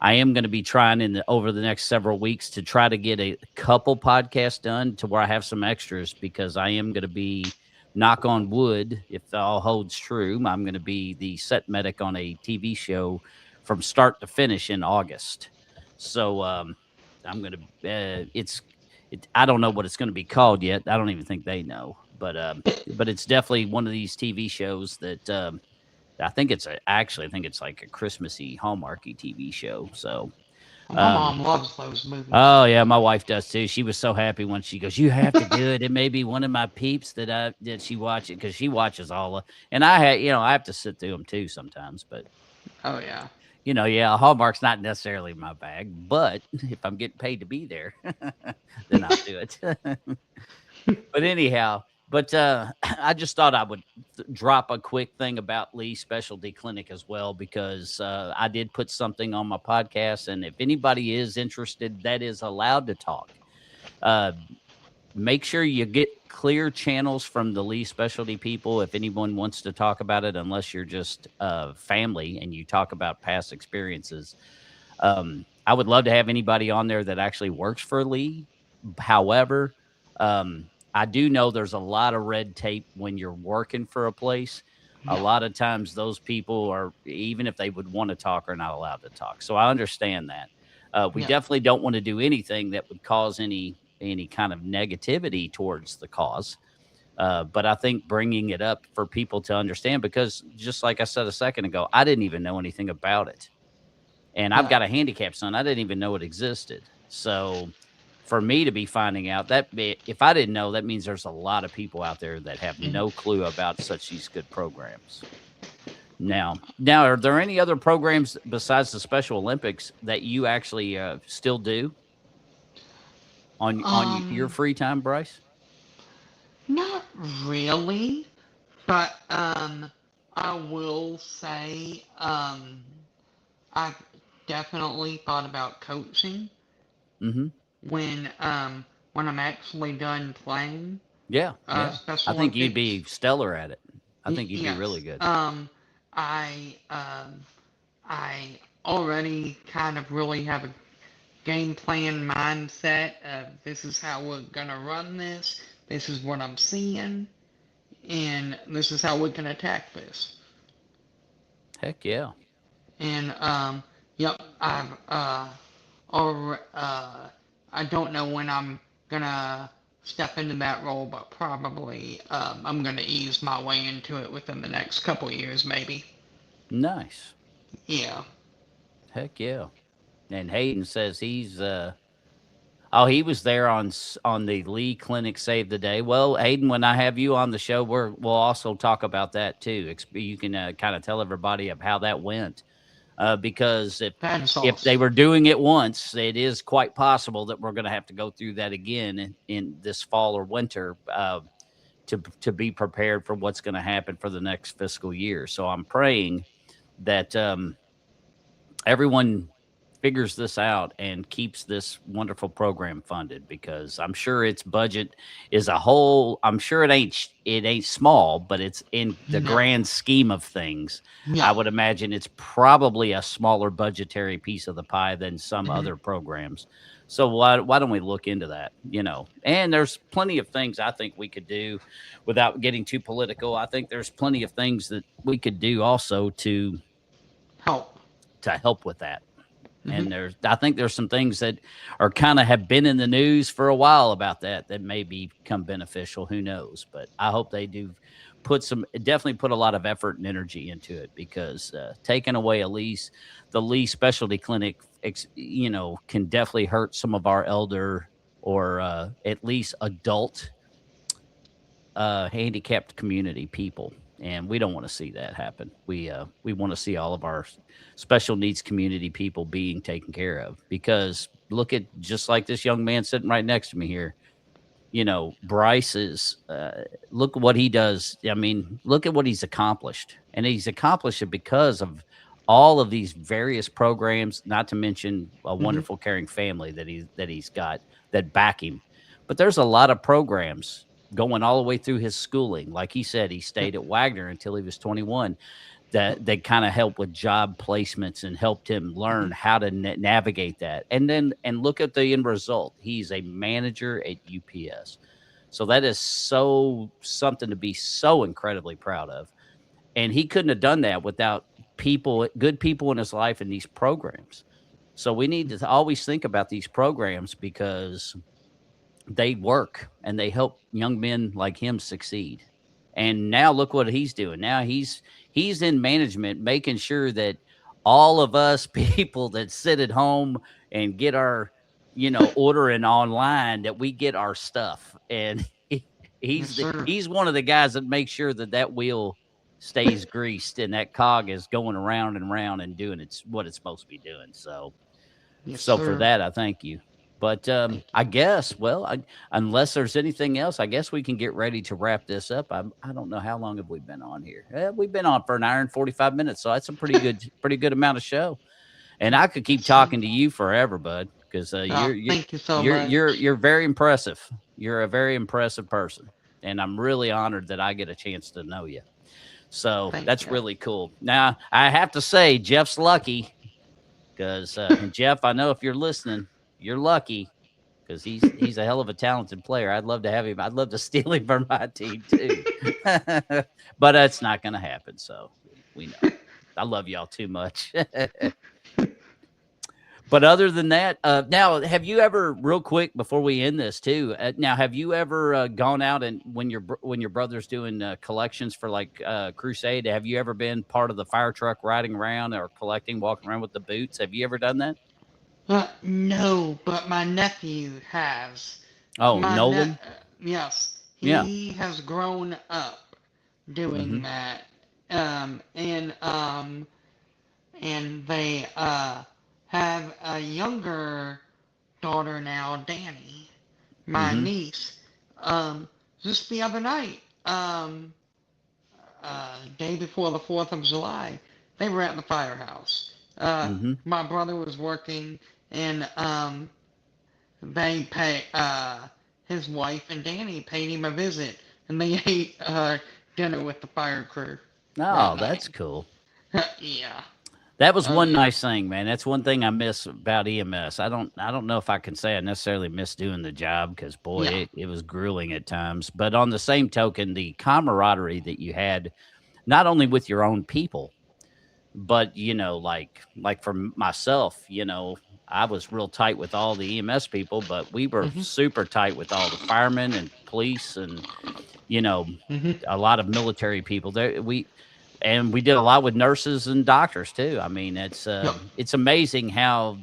I am going to be trying over the next several weeks to try to get a couple podcasts done to where I have some extras because I am going to be, knock on wood, if all holds true, I'm going to be the set medic on a TV show from start to finish in August. So I'm going to I don't know what it's going to be called yet. I don't even think they know, but it's definitely one of these TV shows that I think it's like a Christmassy Hallmarky TV show. So, My um, mom loves those movies. oh yeah, my wife does too. She was so happy when she goes, "You have to do it." It may be one of my peeps that she watches because she watches all of, and I have to sit through them too sometimes. But Oh yeah. yeah, Hallmark's not necessarily my bag, but if I'm getting paid to be there, then I'll do it. But anyhow, I just thought I would drop a quick thing about Lee's Specialty Clinic as well because I did put something on my podcast, and if anybody is interested, that is allowed to talk. Uh, Make sure you get clear channels from the Lee Specialty people if anyone wants to talk about it, unless you're just family and you talk about past experiences. I would love to have anybody on there that actually works for Lee. However, I do know there's a lot of red tape when you're working for a place. A Yeah. lot of times, those people are, even if they would want to talk, are not allowed to talk. So I understand that. We Yeah. definitely don't want to do anything that would cause any kind of negativity towards the cause. But I think bringing it up for people to understand, because just like I said a second ago, I didn't even know anything about it. And I've Right. got a handicapped son. I didn't even know it existed. So for me to be finding out if I didn't know, that means there's a lot of people out there that have And no clue about such these good programs. Now, are there any other programs besides the Special Olympics that you actually still do on your um, free time, Bryce? not really, but I will say I've definitely thought about coaching Mm-hmm. when when I'm actually done playing Yeah, yeah. I Special think you'd be Olympics. stellar at it. I think you'd be really Yes. good. I I already kind of really have a game plan mindset of this is how we're gonna run this. This is what I'm seeing, and this is how we can attack this. Heck yeah. And yep, or I don't know when I'm gonna step into that role, but probably I'm gonna ease my way into it within the next couple years, maybe. Nice. Yeah. Heck yeah. And Hayden says Oh, he was there on the Lee Clinic Save the Day. Well, Aiden, when I have you on the show, we'll also talk about that too. You can kind of tell everybody of how that went, because That is if they were awesome. doing it once, it is quite possible that we're going to have to go through that again in this fall or winter, to be prepared for what's going to happen for the next fiscal year. So I'm praying that everyone figures this out and keeps this wonderful program funded, because I'm sure its budget is a whole. I'm sure it ain't small, but it's in the No. grand scheme of things. I would No. imagine it's probably a smaller budgetary piece of the pie than some Hmm. other programs. So why don't we look into that? And there's plenty of things I think we could do without getting too political. I think there's plenty of things that we could do also Help. to help with that. Hmm. And I think there's some things that are kind of have been in the news for a while about that may become beneficial. Who knows? But I hope they do definitely put a lot of effort and energy into it, because taking away the Lee Specialty Clinic, can definitely hurt some of our elder, or at least adult, handicapped community people, and we don't want to see that happen. We want to see all of our special needs community people being taken care of, because look at, just like this young man sitting right next to me here. Bryce is, look what he does. I mean, look at what he's accomplished, and he's accomplished it because of all of these various programs, not to mention a Hmm. wonderful caring family that he's got that back him. But there's a lot of programs going all the way through his schooling. Like he said, he Yep. stayed at Wagner until he was 21, that they kind of helped with job placements and helped him learn Hmm. how to navigate that. And look at the end result. He's a manager at UPS. So that is so something to be so incredibly proud of. And he couldn't have done that without good people in his life in these programs. So we need to always think about these programs, because they work and they help young men like him succeed. And now look what he's doing. Now he's in management, making sure that all of us people that sit at home and get our, ordering online, that we get our stuff. And Yes, sir. he's one of the guys that makes sure that wheel stays greased and that cog is going around and around and doing what it's supposed to be doing. Yes, So for sir. that, I thank you. But Thank I guess, well, unless there's anything else, I guess we can get ready to wrap this up. I don't know how long have we been on here. We've been on for an hour and 45 minutes, so that's a pretty good amount of show. And you. I could keep Yes, sir. talking to you forever, bud, because Thank you so much. you're very impressive. You're a very impressive person, and I'm really honored that I get a chance to know you. So Thank that's you. really cool. Now I have to say, Jeff's lucky, because and Jeff, I know if you're listening, you're lucky, because he's a hell of a talented player. I'd love to have him. I'd love to steal him from my team too, but that's not going to happen. So we know. I love y'all too much. But other than that, now have you ever, real quick before we end this too? Now, have you ever gone out and when your brother's doing collections for like Crusade? Have you ever been part of the fire truck riding around or collecting, walking around with the boots? Have you ever done that? No, but my nephew has. Oh, My ne- Nolan. yes, Yeah. he has grown up doing Mm-hmm. that. Um, and um, and they have a younger daughter now, Danny, my Mm-hmm. niece. Um, just the other night, day before the 4th of July, they were at the firehouse. Mm-hmm. My brother was working, and they pay his wife and Danny paid him a visit, and they ate dinner with the fire crew that Oh, night. that's cool. Yeah. That was Oh one yeah. nice thing, man. That's one thing I miss about EMS. I don't know if I can say I necessarily miss doing the job, because boy, Yeah. it was grueling at times. But on the same token, the camaraderie that you had, not only with your own people, but like for myself, I was real tight with all the EMS people, but we were Mhm. super tight with all the firemen and police, and you know Mhm. a lot of military people there. We did a lot with nurses and doctors too. I mean, Yep. it's amazing how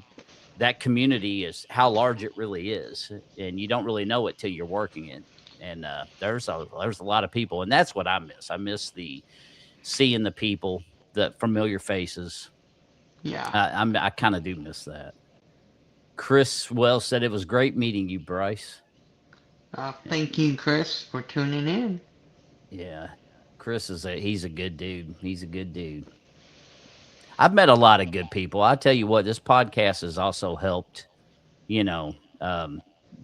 that community is how large it really is, and you don't really know it till you're working it. And there's a lot of people, and that's what I miss. I miss the seeing the people, the familiar faces. Yeah. I kind of do miss that. Chris Wells said it was great meeting you, Bryce. Thank you, Chris, for tuning in. Yeah, Chris he's a good dude. He's a good dude. I've met a lot of good people. I tell you what, this podcast has also helped, you know,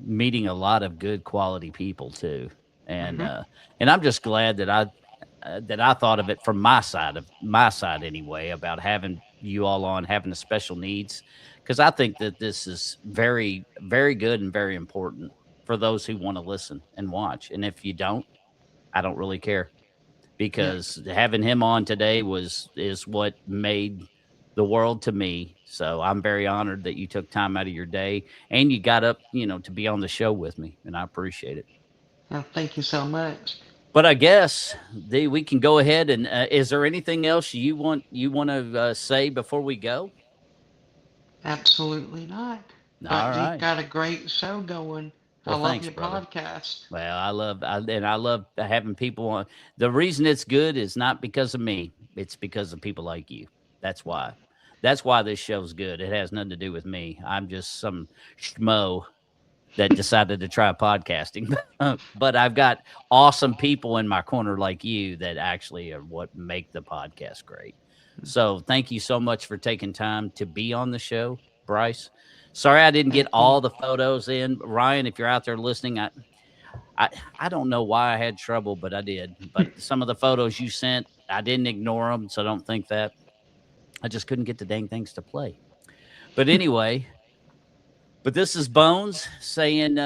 meeting a lot of good quality people too. And Hmm. uh and I'm just glad that I thought of it from my side anyway, about having you all on, having the special needs, because I think that this is very, very good and very important for those who want to listen and watch. And if you don't, I don't really care, Yeah. because having him on today is what made the world to me. So I'm very honored that you took time out of your day and you got up, to be on the show with me, and I appreciate it. Thank you so much. But I guess we can go ahead and is there anything else you want to say before we go? Absolutely not. All But you've right. got a great show going. I Well, love thanks, your brother. podcast. Well, I love having people on. The reason it's good is not because of me. It's because of people like you. That's why. That's why this show's good. It has nothing to do with me. I'm just some schmo that decided to try podcasting. But I've got awesome people in my corner like you that actually are what make the podcast great. So thank you so much for taking time to be on the show, Bryce. Sorry I didn't get Thank you. all the photos in. Ryan, if you're out there listening, I I don't know why I had trouble, but I did. But some of the photos you sent, I didn't ignore them, so don't think that. I just couldn't get the dang things to play. But anyway, but this is Bones saying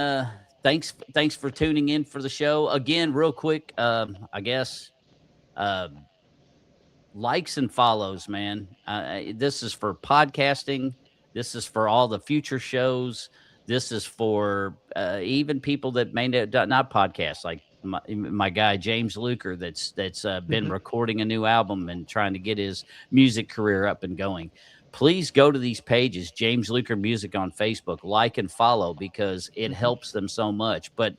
thanks for tuning in for the show. Again, real quick, I guess uh likes and follows, man. This is for podcasting. This is for all the future shows. This is for even people that may not podcast, like my guy James Luker, that's been Hmm. recording a new album and trying to get his music career up and going. Please go to these pages, James Luker Music on Facebook, like and follow, because it Hmm. helps them so much. But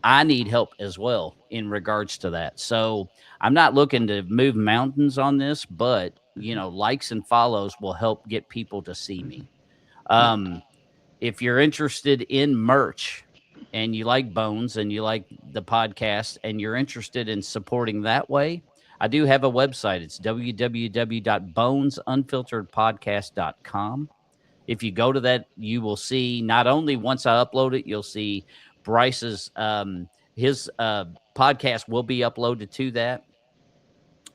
I need help as well in regards to that. So I'm not looking to move mountains on this, but likes and follows will help get people to see Hmm. me. Yeah. Um, if you're interested in merch and you like Bones and you like the podcast and you're interested in supporting that way, I do have a website. It's www.bonesunfilteredpodcast.com. If you go to that, you will see, not only once I upload it, you'll see Bryce's his podcast will be uploaded to that.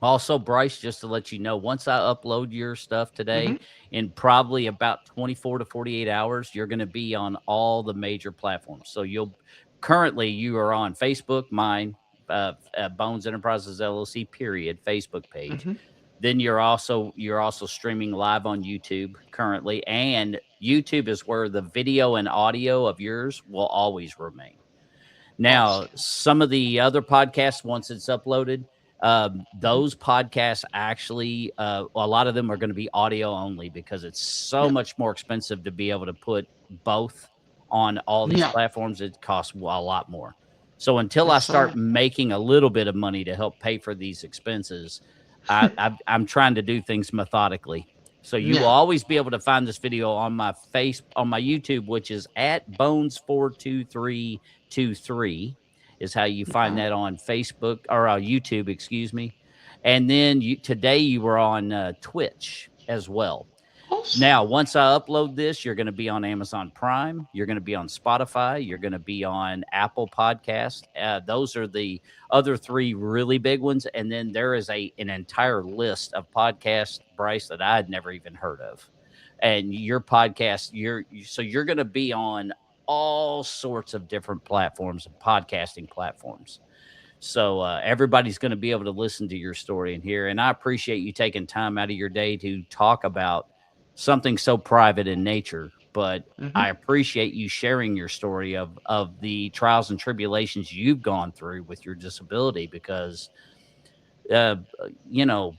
Also, Bryce, just to let you know, once I upload your stuff Hmm. today, in probably about 24 to 48 hours, you're going to be on all the major platforms. So you are on Facebook, mine, Bones Enterprises LLC, period, Facebook page. Hmm. Then you're also streaming live on YouTube currently, and YouTube is where the video and audio of yours will always remain. Now, Awesome. some of the other podcasts, once it's uploaded, Hmm. those podcasts actually, a lot of them are going to be audio only, because it's so Yeah. much more expensive to be able to put both on all these Yeah. platforms. It costs a lot more. So until I Yes, start sir. making a little bit of money to help pay for these expenses, I'm trying to do things methodically. So you will Yeah. always be able to find this video on my YouTube, which is at Bones42323 is how you find Okay. that on Facebook or YouTube, excuse me. And then today you were on Twitch as well. Awesome. Now, once I upload this, you're going to be on Amazon Prime. You're going to be on Spotify. You're going to be on Apple Podcast. Those are the other three really big ones. And then there is an entire list of podcasts, Bryce, that I had never even heard of. And your podcast, so you're going to be on all sorts of different platforms and podcasting platforms. So everybody's going to be able to listen to your story in here. And I appreciate you taking time out of your day to talk about something so private in nature. But Hmm. I appreciate you sharing your story of the trials and tribulations you've gone through with your disability, because uh, you know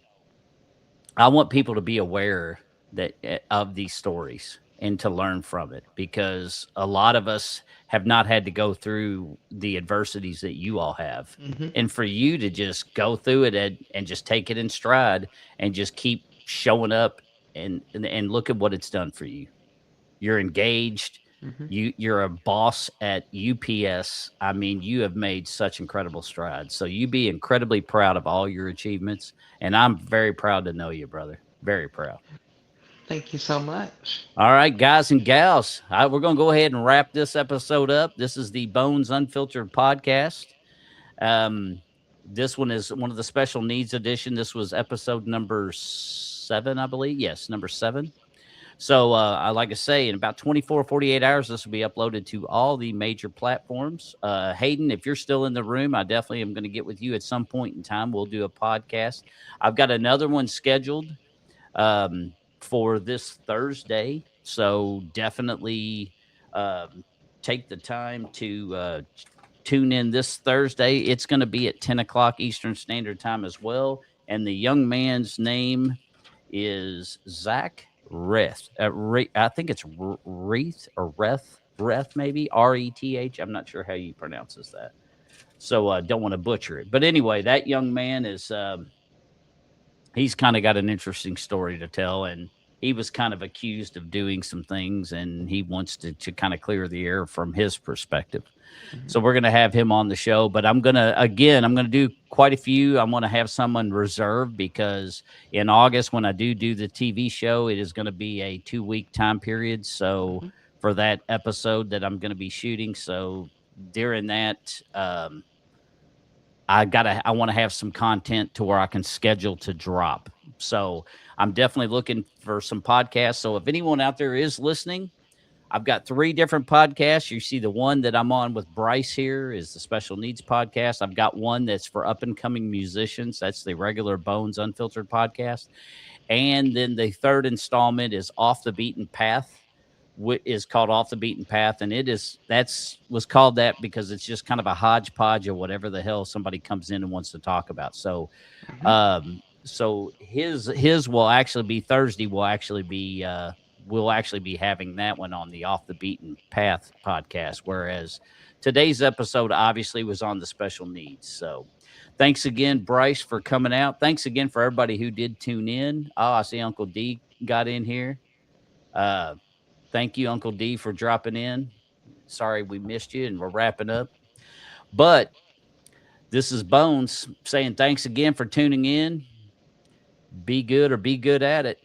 I want people to be aware that of these stories. and to learn from it, because a lot of us have not had to go through the adversities that you all have. Mhm. And for you to just go through it and just take it in stride and just keep showing up and look at what it's done for you. You're engaged. Mhm. You're a boss at UPS. I mean, you have made such incredible strides. So you be incredibly proud of all your achievements. And I'm very proud to know you, brother. Very proud. Thank you so much. All right, guys and gals, we're going to go ahead and wrap this episode up. This is the Bones Unfiltered podcast. Um, this one is one of the special needs edition. This was episode number 7, I believe. Yes, number 7. So I like to say, in about 24, 48 hours, this will be uploaded to all the major platforms. Hayden, if you're still in the room, I definitely am going to get with you at some point in time. We'll do a podcast. I've got another one scheduled for this Thursday. So definitely take the time to tune in this Thursday. It's going to be at 10 o'clock Eastern Standard Time as well. And the young man's name is Zach Reth. I think it's Reeth or Reth maybe, Reth. I'm not sure how you pronounces that. So don't want to butcher it. But anyway, that young man is he's kind of got an interesting story to tell, and he was kind of accused of doing some things, and he wants to kind of clear the air from his perspective. So we're going to have him on the show, but I'm going to do quite a few. I'm going to have someone reserved because in August, when I do the TV show, it is going to be a 2-week time period. So for that episode that I'm going to be shooting. So during that, I want to have some content to where I can schedule to drop. So I'm definitely looking for some podcasts. So if anyone out there is listening, I've got 3 different podcasts. You see the one that I'm on with Bryce here is the Special Needs podcast. I've got one that's for up and coming musicians. That's the regular Bones Unfiltered podcast. And then the third installment is Off the Beaten Path, is called Off the Beaten Path. And was called that because it's just kind of a hodgepodge of whatever the hell somebody comes in and wants to talk about. So, so his will actually be Thursday. We'll actually be having that one on the Off the Beaten Path podcast, whereas today's episode obviously was on the special needs. So thanks again, Bryce, for coming out. Thanks again for everybody who did tune in. Oh, I see Uncle D got in here. Thank you, Uncle D, for dropping in. Sorry we missed you, and we're wrapping up. But this is Bones saying thanks again for tuning in. Be good or be good at it.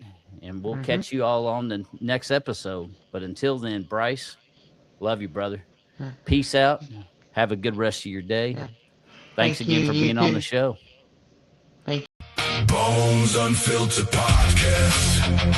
And we'll catch you all on the next episode. But until then, Bryce, love you, brother. Peace out. Have a good rest of your day. Thanks again for being on the show. Thank you. Bones Unfiltered Podcast.